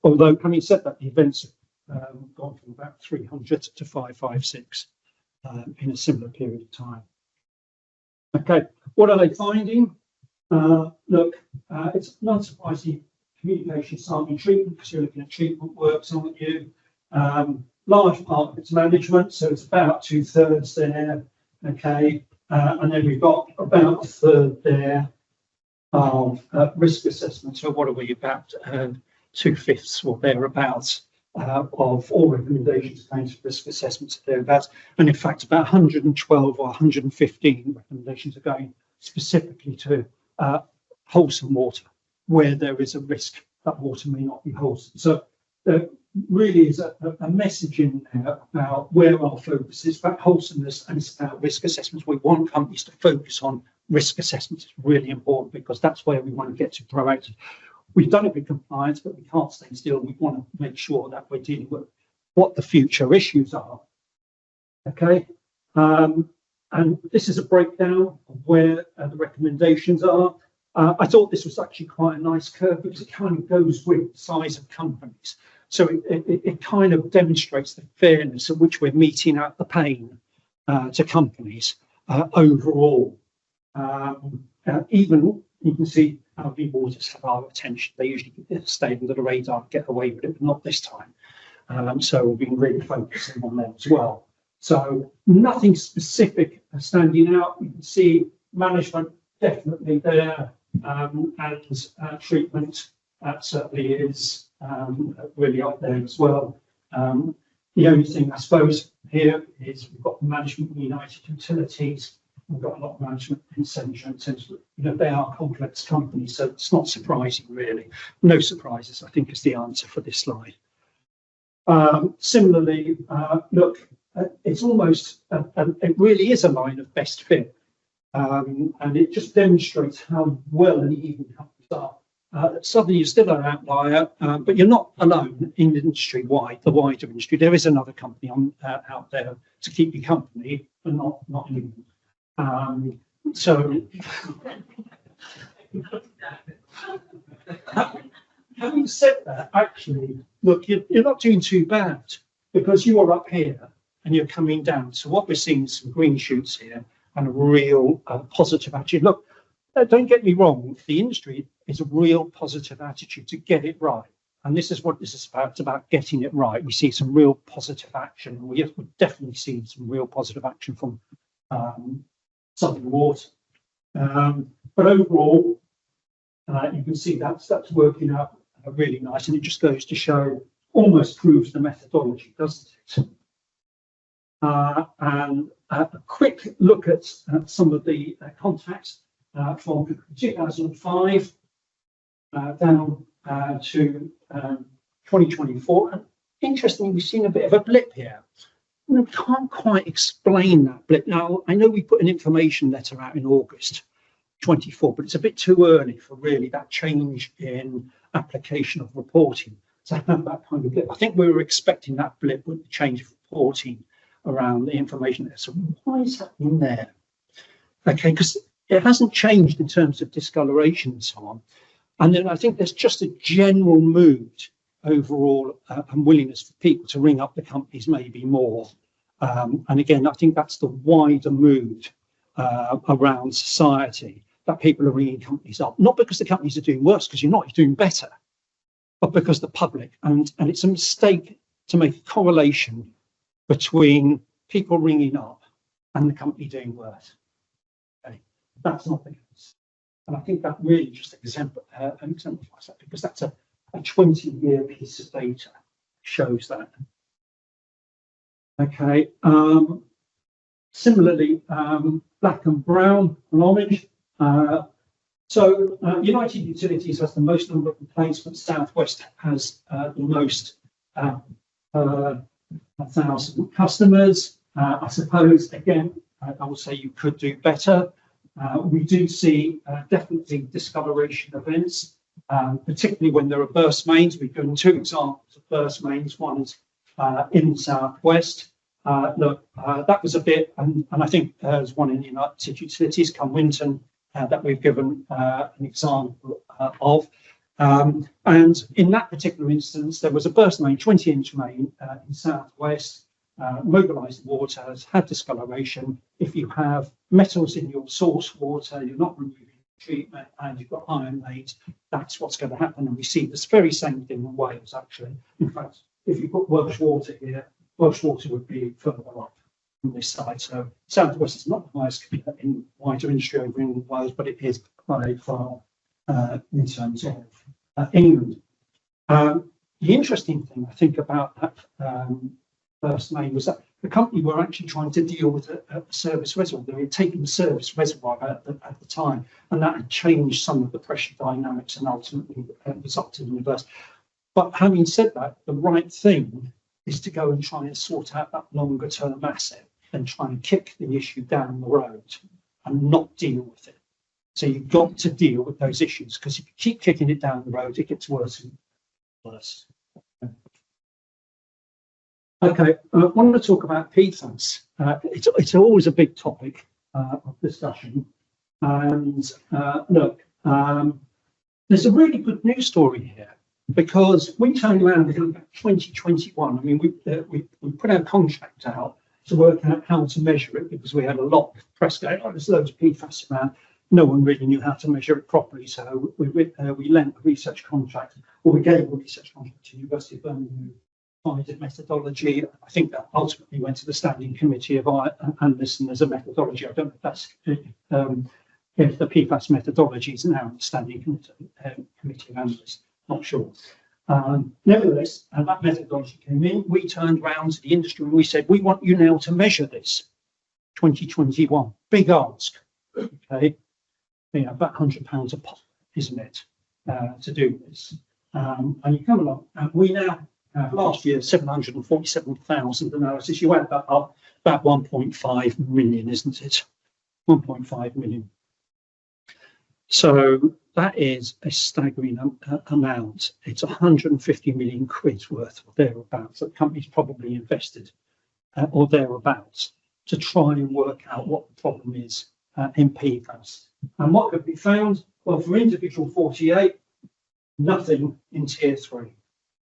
Although, having said that, the events have gone from about 300 to 556 in a similar period of time. Okay, what are they finding? Look, it's not surprising communication, sampling, treatment, because you're looking at treatment works, aren't you? Large part of it's management, so it's about 2/3 there. Okay, and then we've got about 1/3 there of risk assessment. So what are we about? 2/5 or thereabouts of all recommendations going to risk assessments thereabouts. And in fact, about 112 or 115 recommendations are going specifically to wholesome water, where there is a risk that water may not be wholesome. So there really is a message in there about where our focus is, about wholesomeness, and it's about risk assessments. We want companies to focus on risk assessments. It's really important because that's where we want to get to proactive. We've done it with compliance, but we can't stay still. We want to make sure that we're dealing with what the future issues are. Okay, and this is a breakdown of where the recommendations are. I thought this was actually quite a nice curve because it kind of goes with the size of companies. So it kind of demonstrates the fairness at which we're meting out the pain to companies overall. Even you can see how the waters have our attention. They usually stay under the radar, get away with it, but not this time. So we've been really focusing on them as well. So nothing specific standing out. You can see management definitely there, and treatment certainly is really up there as well. The only thing I suppose here is we've got management in United Utilities. We've got a lot of management in Central. They are complex companies, so it's not surprising really. No surprises, I think, is the answer for this slide. Similarly, look, it's almost, it really is a line of best fit, and it just demonstrates how well and even companies are. Suddenly, you're still an outlier, but you're not alone in the industry wide, the wider industry. There is another company out there to keep you company, but not you. So, having said that, actually, look, you're not doing too bad because you are up here and you're coming down. So what we're seeing is some green shoots here and a real positive attitude. Look, don't get me wrong, the industry is a real positive attitude to get it right. And this is what this is about. It's about getting it right. We see some real positive action. We've definitely seen some real positive action from Southern Water. But overall, you can see that's working out really nice. And it just goes to show, almost proves the methodology, doesn't it? And a quick look at some of the contacts from 2005 down to 2024. And interestingly, we've seen a bit of a blip here. We can't quite explain that blip. Now, I know we put an information letter out in August 24, but it's a bit too early for really that change in application of reporting to have that kind of blip. I think we were expecting that blip with the change of reporting around the information there. So why is that in there? Okay, because it hasn't changed in terms of discoloration and so on. And then I think there's just a general mood overall and willingness for people to ring up the companies maybe more. And again, I think that's the wider mood around society. that people are ringing companies up, not because the companies are doing worse, because you're not, you're doing better, but because the public, and it's a mistake to make a correlation between people ringing up and the company doing worse. Okay, that's not the case. And I think that really just exemplifies that, because that's a 20-year piece of data shows that. Okay. Similarly, black and brown and orange. United Utilities has the most number of complaints, but Southwest has the most 1,000 customers. I suppose, again, I would say you could do better. We do see definitely discoloration events, particularly when there are burst mains. We've given 2 examples of burst mains. One's in the Southwest. Look, that was a bit, and I think there's one in United Utilities, Cumwinton, that we've given an example of. And in that particular instance, there was a burst main, 20-inch main in Southwest, mobilised water, has had discoloration. If you have metals in your source water, you're not removing treatment, and you've got iron mains, that's what's going to happen. And we see this very same thing in Wales, actually. In fact, if you put Welsh water here, Welsh water would be further up on this side. So Southwest is not the highest in wider industry over in Wales, but it is by far in terms of England. The interesting thing I think about that first main was that the company were actually trying to deal with a service reservoir. They had taken the service reservoir at the time, and that had changed some of the pressure dynamics and ultimately resulted in the burst. But having said that, the right thing is to go and try and sort out that longer term asset and try and kick the issue down the road and not deal with it. So you've got to deal with those issues, because if you keep kicking it down the road, it gets worse and worse. Okay, I want to talk about PFAS. It's always a big topic of discussion. And look, there's a really good news story here, because we turned around in 2021. I mean, we put our contract out to work out how to measure it, because we had a lot of press going, oh, there's loads of PFAS around. No one really knew how to measure it properly. So we lent a research contract, or we gave a research contract to the University of Birmingham, who provided methodology. I think that ultimately went to the standing committee of analysts, and there's a methodology. I don't know if that's if the PFAS methodology is now in the standing committee of analysts. Not sure. Nevertheless, that methodology came in. We turned around to the industry and we said, we want you now to measure this. 2021, big ask. Okay, about £100 a pop, isn't it, to do this? And you come along, and we now have last year 747,000 analysis. You add that up, about 1.5 million, isn't it? 1.5 million. So that is a staggering amount. It's 150 million quid worth or thereabouts that companies probably invested or thereabouts to try and work out what the problem is in PFAS. And what could be found? Well, for individual 48, nothing in tier 3.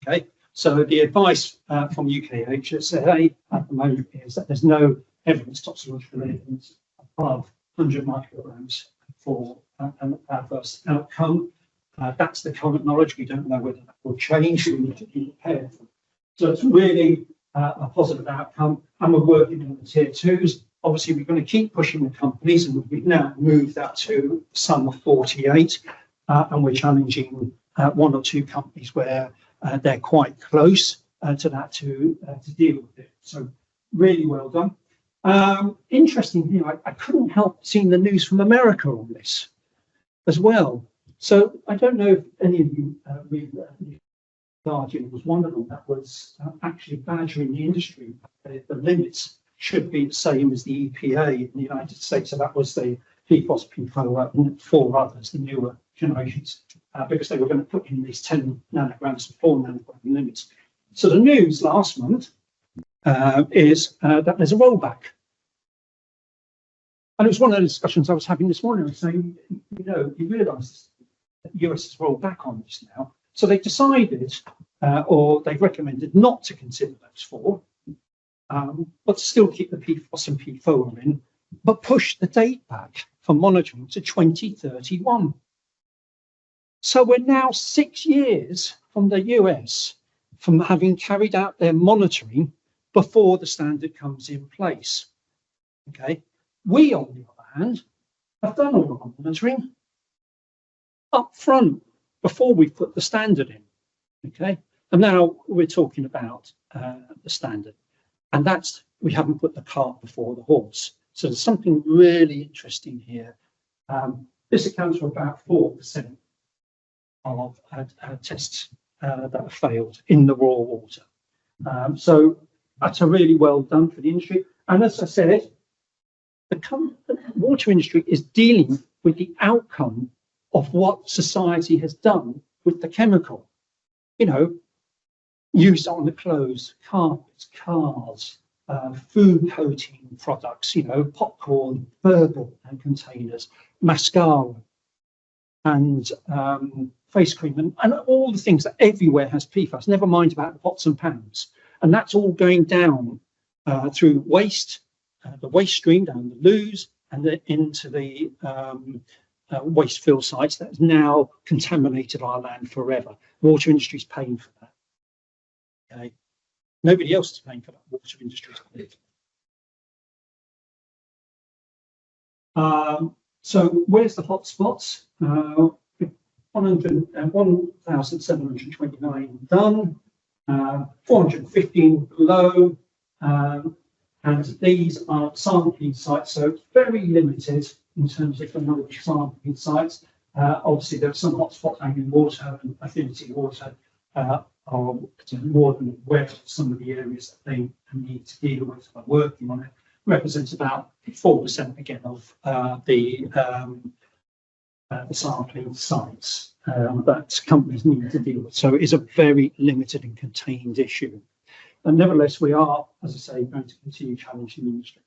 Okay, so the advice from UK HSA at the moment is that there's no evidence, toxicological evidence, above 100 micrograms for an adverse outcome. That's the current knowledge. We don't know whether that will change. We need to be prepared. So it's really a positive outcome, and we're working on the tier 2s. Obviously, we're going to keep pushing the companies, and we've now moved that to some of 48, and we're challenging 1 or 2 companies where they're quite close to that to deal with it. So really well done. Interestingly, I couldn't help seeing the news from America on this as well. So I don't know if any of you read the Guardian was one of them that was actually badgering the industry. The limits should be the same as the EPA in the United States. So that was the PFOS, PFOA, and 4 others, the newer generations, because they were going to put in these 10 nanograms and 4 nanogram limits. So the news last month is that there's a rollback. And it was one of the discussions I was having this morning. I was saying, you realise that the US has rolled back on this now. So they've decided, or they've recommended not to consider those 4, but to still keep the PFOS and PFOA in, but push the date back for monitoring to 2031. So we're now 6 years from the US from having carried out their monitoring before the standard comes in place. Okay, we, on the other hand, have done all our monitoring up front before we put the standard in. Okay, and now we're talking about the standard, and that's, we haven't put the cart before the horse. So there's something really interesting here. This accounts for about 4% of tests that have failed in the raw water. So that's a really well done for the industry. And as I said, the water industry is dealing with the outcome of what society has done with the chemical. You know, used on the clothes, carpets, cars, food coating products, you know, popcorn, burger and containers, mascara, and face cream, and all the things that everywhere has PFAS, never mind about the pots and pans. And that's all going down through waste, the waste stream down the loos, and then into the waste fill sites that has now contaminated our land forever. Water industry is paying for that. Okay. Nobody else is paying for that. Water industry is paying for that. So where's the hotspots? 1,729 done, 415 below, and these are sampling sites, so it's very limited in terms of the number of sampling sites. Obviously, there are some hotspots, Anglian Water and Affinity Water are more than aware of some of the areas that they need to deal with by working on it. Represents about 4% again of the sampling sites that companies need to deal with. So it is a very limited and contained issue. And nevertheless, we are, as I say, going to continue challenging the industry.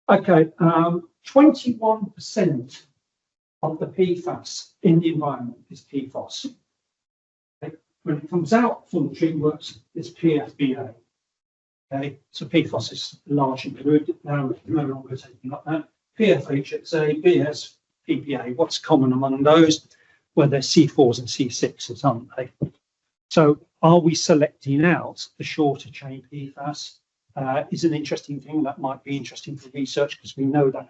Okay, 21% of the PFAS in the environment is PFOS. Okay. When it comes out from the treatment works, it's PFBA. Okay, so PFOS is largely removed, now no longer taking up that. PFHXA, BS, PPA, what's common among those? Well, they're C4s and C6s, aren't they? So are we selecting out the shorter chain PFAS? Is an interesting thing that might be interesting for research, because we know that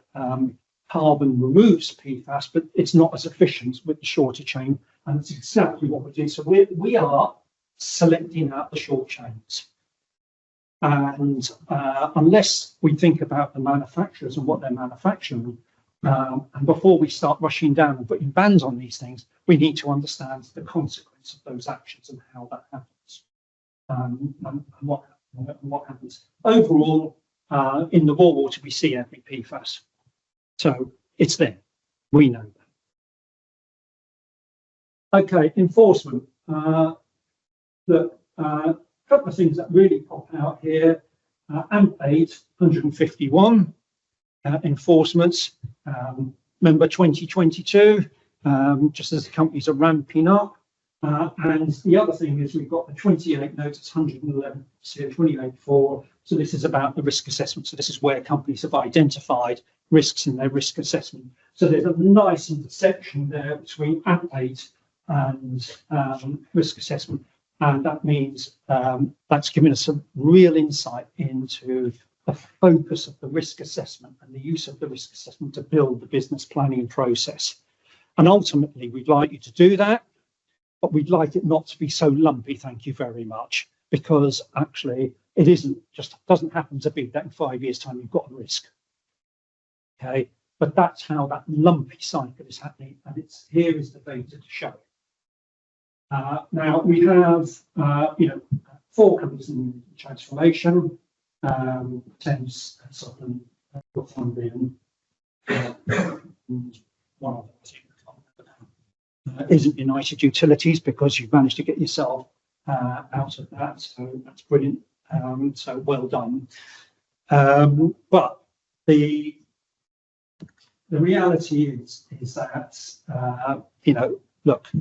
carbon removes PFAS, but it's not as efficient with the shorter chain, and that's exactly what we're doing. So we are selecting out the short chains. And unless we think about the manufacturers and what they're manufacturing, and before we start rushing down and putting bans on these things, we need to understand the consequence of those actions and how that happens, and what happens. Overall, in the raw water, we see every PFAS. So it's there. We know that. Okay, enforcement. Look, a couple of things that really pop out here. AMP8, 151 enforcements. Remember 2022, just as the companies are ramping up. And the other thing is we've got the 28 notice, 111, 28.4. So this is about the risk assessment. So this is where companies have identified risks in their risk assessment. So there's a nice intersection there between AMP8 and risk assessment. And that means that's given us some real insight into the focus of the risk assessment and the use of the risk assessment to build the business planning process. And ultimately, we'd like you to do that, but we'd like it not to be so lumpy, thank you very much, because actually it doesn't happen to be that in 5 years' time you've got a risk. Okay, but that's how that lumpy cycle is happening, and here is the data to show it. Now we have 4 companies in transformation, Thames, Southern, and one of them isn't United Utilities, because you've managed to get yourself out of that, so that's brilliant. So well done. But the reality is that look,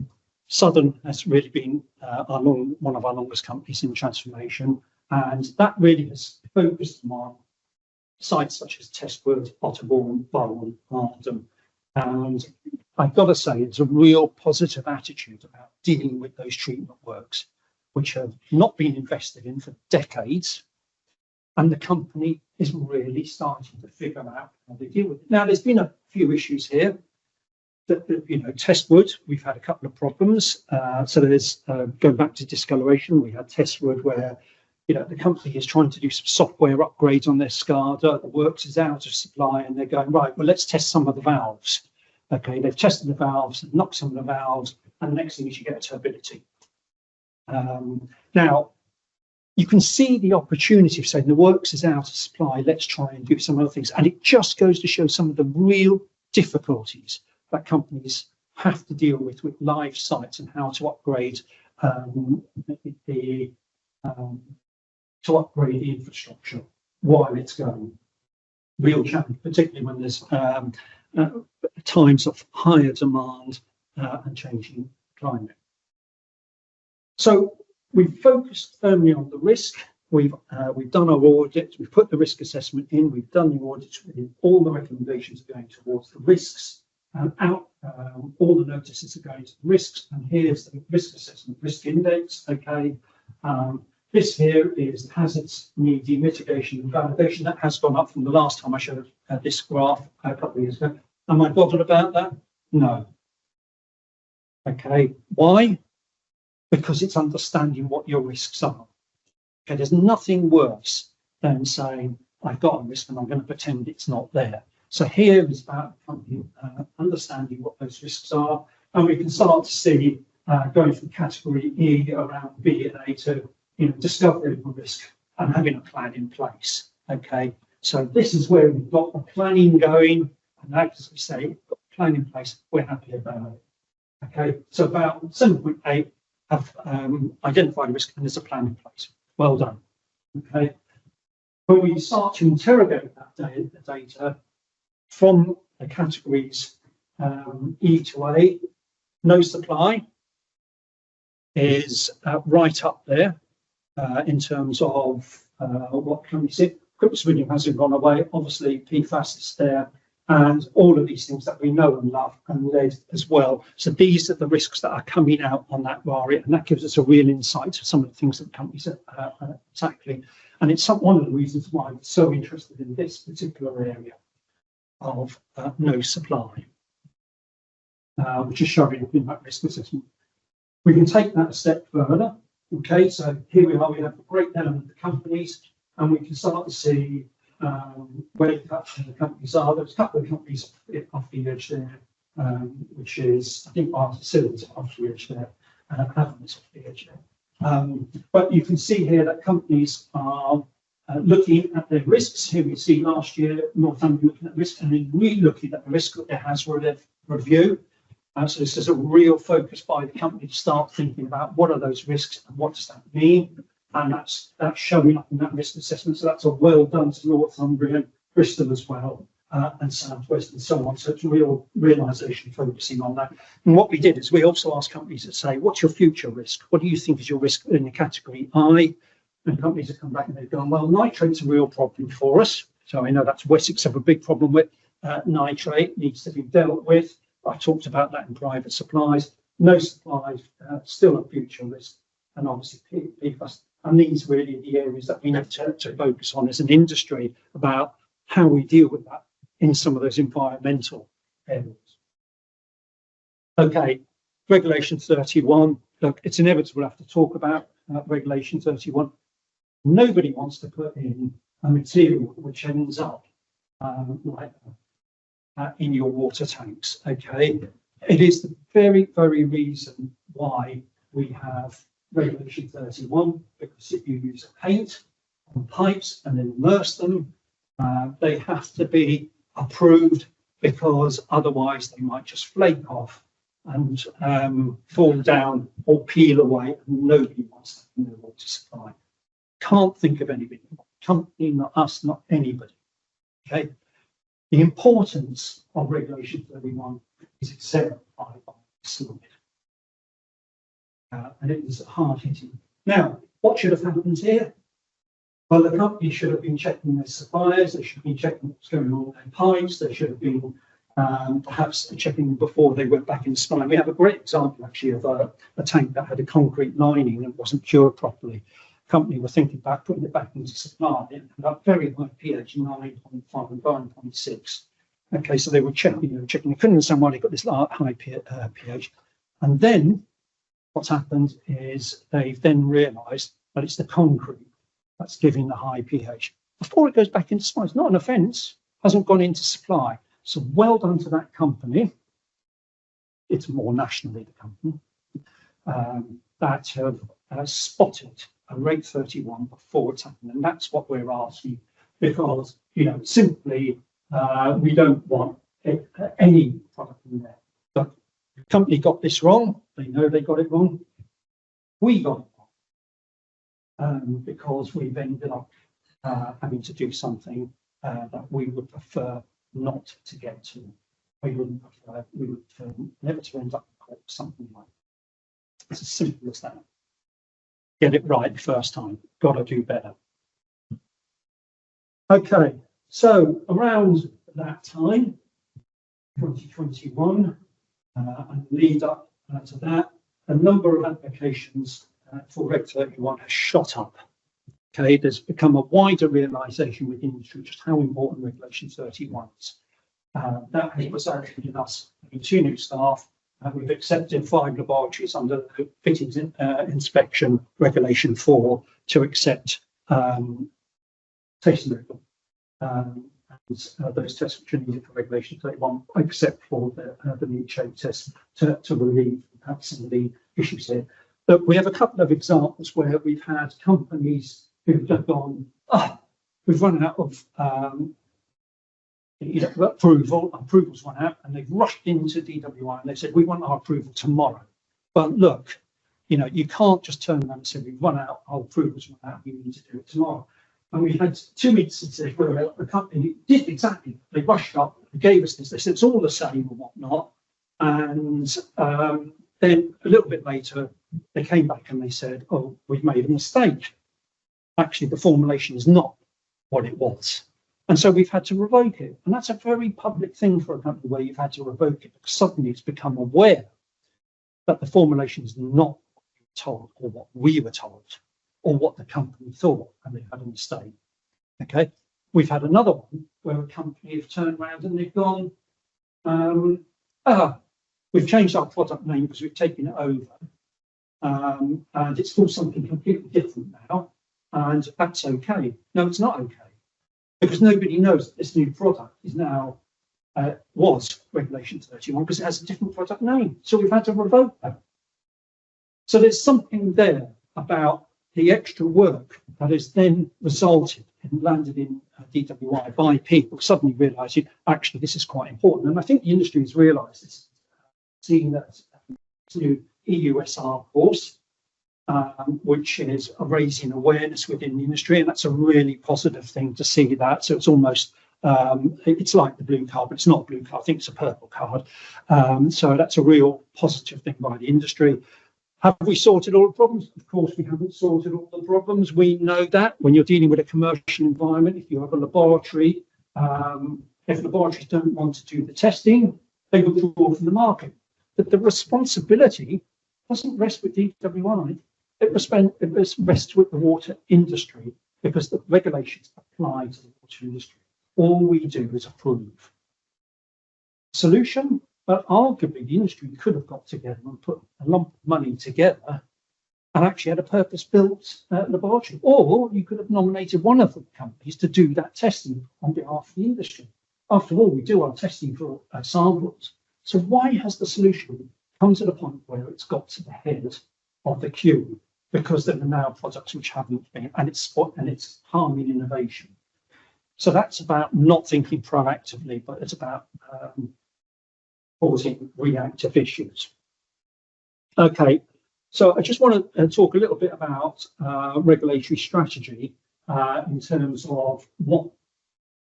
Southern has really been one of our longest companies in transformation, and that really has focused on sites such as Testwood, Otterbourne, Barwon, Ardham. And I've got to say, it's a real positive attitude about dealing with those treatment works, which have not been invested in for decades. And the company is really starting to figure out how they deal with it. Now, there's been a few issues here. Testwood, we've had a couple of problems. So there's going back to discoloration. We had Testwood where, the company is trying to do some software upgrades on their SCADA. The works is out of supply, and they're going, right, well, let's test some of the valves. Okay, they've tested the valves, knocked some of the valves, and the next thing is you get a turbidity. Now, you can see the opportunity of saying the works is out of supply, let's try and do some other things. And it just goes to show some of the real difficulties that companies have to deal with live sites and how to upgrade the infrastructure while it's going. Real challenge, particularly when there's times of higher demand and changing climate. So we've focused firmly on the risk. We've done our audit. We've put the risk assessment in. We've done the audit. All the recommendations are going towards the risks. All the notices are going to the risks. And here's the risk assessment, risk index. Okay. This here is the hazards, needy mitigation and validation. That has gone up from the last time I showed this graph a couple of years ago. Am I bothered about that? No. Okay. Why? Because it's understanding what your risks are. Okay. There's nothing worse than saying, I've got a risk and I'm going to pretend it's not there. So here is about understanding what those risks are. And we can start to see going from category E around B and A to discovery of a risk and having a plan in place. Okay, so this is where we've got the planning going, and as we say, we've got a plan in place, we're happy about it. Okay, so about 7.8 have identified a risk and there's a plan in place. Well done. Okay, when we start to interrogate that data from the categories E to A, no supply is right up there. In terms of what can we see, cryptosporidium hasn't gone away. Obviously, PFAS is there, and all of these things that we know and love, and lead as well. So these are the risks that are coming out on that area, and that gives us a real insight to some of the things that companies are tackling. And it's one of the reasons why I'm so interested in this particular area of no supply, which is showing up in that risk assessment. We can take that a step further. Okay, so here we are, we have a breakdown of the companies, and we can start to see where the companies are. There's a couple of companies off the edge there, which is, I think, Artisil's off the edge there, Haven's off the edge there. But you can see here that companies are looking at their risks. Here we see last year, Northampton looking at risk, and then re-looking at the risk that there has review. So this is a real focus by the company to start thinking about what are those risks and what does that mean, and that's showing up in that risk assessment. So that's a well done to Northumbrian, Bristol as well, and South West and so on. So it's a real realisation focusing on that. And what we did is we also asked companies to say, what's your future risk? What do you think is your risk in the category I? And companies have come back and they've gone, well, nitrate's a real problem for us. So I know that's Wessex have a big problem with nitrate, needs to be dealt with. I talked about that in private supplies. No supplies, still a future risk, and obviously PFAS. And these really are the areas that we need to focus on as an industry about how we deal with that in some of those environmental areas. Okay, Regulation 31. Look, it's inevitable to have to talk about Regulation 31. Nobody wants to put in a material which ends up like in your water tanks. Okay, it is the very, very reason why we have Regulation 31, because if you use paint on pipes and then immerse them, they have to be approved, because otherwise they might just flake off and fall down or peel away, and nobody wants that in their water supply. Can't think of anybody, not company, not us, not anybody. Okay. The importance of Regulation 31 is exemplified by this slide. And it is hard hitting. Now, what should have happened here? Well, the company should have been checking their suppliers, they should have been checking what's going on with their pipes, they should have been perhaps checking before they went back in supply. We have a great example actually of a tank that had a concrete lining and wasn't cured properly. The company were thinking about putting it back into supply. It had a very high pH, 9.5 and 9.6. Okay, so they were checking, they couldn't understand why they got this high pH. And then what's happened is they've then realised that it's the concrete that's giving the high pH. Before it goes back into supply, it's not an offence, hasn't gone into supply. So well done to that company. It's more nationally the company that have spotted a rate 31 before it's happened. And that's what we're asking, because, simply we don't want any product in there. But the company got this wrong. They know they got it wrong. We got it wrong because we've ended up having to do something that we would prefer not to get to. We would never to end up in court, something like that. It's as simple as that. Get it right the first time. Got to do better. Okay, so around that time, 2021, and lead up to that, a number of applications for Reg 31 has shot up. Okay, there's become a wider realisation within the industry just how important Regulation 31 is. That has resulted in us having 2 new staff. We've accepted 5 laboratories under the Fittings Inspection Regulation 4 to accept testing record. Those tests which are needed for Regulation 31, except for the new shape test to relieve perhaps some of the issues here. But we have a couple of examples where we've had companies who've just gone, we've run out of approvals run out, and they've rushed into DWI and they said, we want our approval tomorrow. Well, look, you can't just turn around and say, we've run out, our approvals run out, we need to do it tomorrow. And we had 2 instances where the company did exactly, they rushed up, they gave us this, they said it's all the same and whatnot. And then a little bit later, they came back and they said, oh, we've made a mistake. Actually, the formulation is not what it was. And so we've had to revoke it. And that's a very public thing for a company where you've had to revoke it, because suddenly it's become aware that the formulation is not what you were told or what we were told or what the company thought, and they had a mistake. Okay. We've had another one where a company have turned around and they've gone, we've changed our product name because we've taken it over. And it's called something completely different now. And that's okay. No, it's not okay. Because nobody knows that this new product is now, was Regulation 31 because it has a different product name. So we've had to revoke that. So there's something there about the extra work that has then resulted and landed in DWI by people suddenly realising, actually, this is quite important. And I think the industry has realised this, seeing that new EUSR course, which is raising awareness within the industry, and that's a really positive thing to see that. So it's almost, it's like the blue card, but it's not a blue card. I think it's a purple card. So that's a real positive thing by the industry. Have we sorted all the problems? Of course, we haven't sorted all the problems. We know that when you're dealing with a commercial environment, if you have a laboratory, if laboratories don't want to do the testing, they withdraw from the market. But the responsibility doesn't rest with DWI. It rests with the water industry, because the regulations apply to the water industry. All we do is approve. Solution? But arguably, the industry could have got together and put a lump of money together and actually had a purpose-built laboratory. Or you could have nominated one of the companies to do that testing on behalf of the industry. After all, we do our testing for samples. So why has the solution come to the point where it's got to the head of the queue? Because there are now products which haven't been, and it's harming innovation. So that's about not thinking proactively, but it's about causing reactive issues. Okay, so I just want to talk a little bit about regulatory strategy in terms of what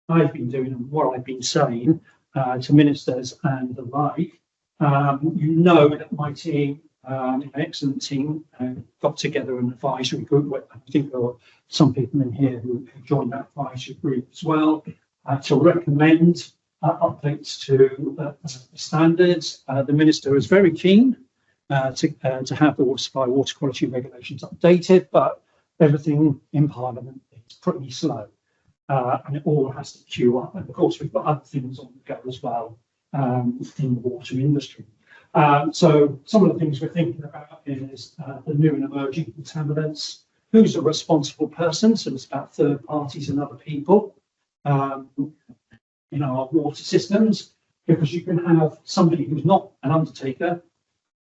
I've been doing and what I've been saying to ministers and the like. You know that my team an excellent team, got together an advisory group. I think there are some people in here who joined that advisory group as well, to recommend updates to standards. The Minister is very keen to have the water supply water quality regulations updated, but everything in Parliament is pretty slow, and it all has to queue up. And of course, we've got other things on the go as well in the water industry. So some of the things we're thinking about is the new and emerging contaminants. Who's a responsible person? So it's about third parties and other people in our water systems, because you can have somebody who's not an undertaker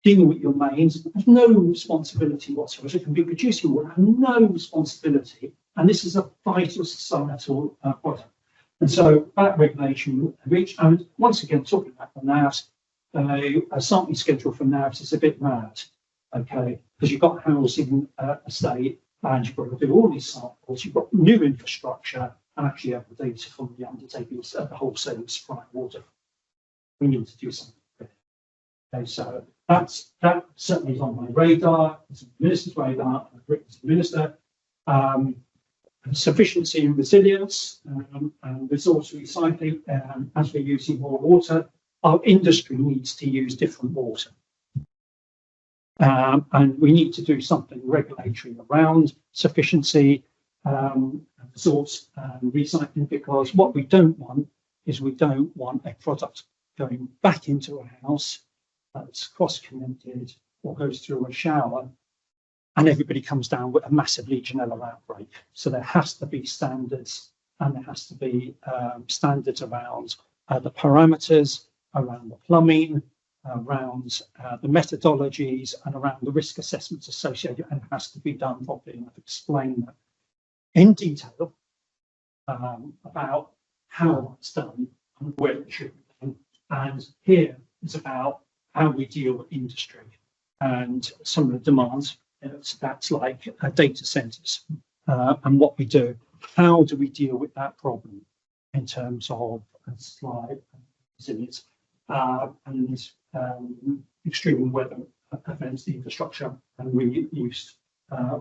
dealing with your mains, has no responsibility whatsoever, can be producing water, have no responsibility, and this is a vital societal product. And so that regulation reached, and once again, talking about the NAVs, a sampling schedule for NAVs is a bit mad, okay, because you've got housing estate, and you've got to do all these samples, you've got new infrastructure, and actually have the data from the undertakings at the wholesale supply water. We need to do something. Okay, so that certainly is on my radar. It's on the Minister's radar. I've written to the Minister. Sufficiency and resilience and resource recycling. As we're using more water, our industry needs to use different water. And we need to do something regulatory around sufficiency, resource recycling, because what we don't want is we don't want a product going back into a house that's cross-connected or goes through a shower and everybody comes down with a massive Legionella outbreak. So there has to be standards, and there has to be standards around the parameters, around the plumbing, around the methodologies, and around the risk assessments associated, and it has to be done properly. And I've explained that in detail about how that's done and where it should be done. And here is about how we deal with industry and some of the demands. That's like data centers and what we do. How do we deal with that problem in terms of supply resilience and extreme weather events, the infrastructure and reuse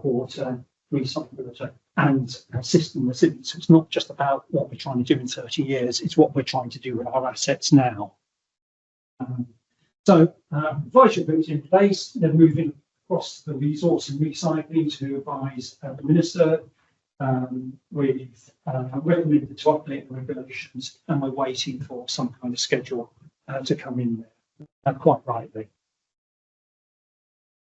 water, recyclability, and system resilience. So it's not just about what we're trying to do in 30 years, it's what we're trying to do with our assets now. So advisory groups in place, they're moving across the resource and recycling to advise the Minister. We've recommended to update the regulations, and we're waiting for some kind of schedule to come in there, quite rightly.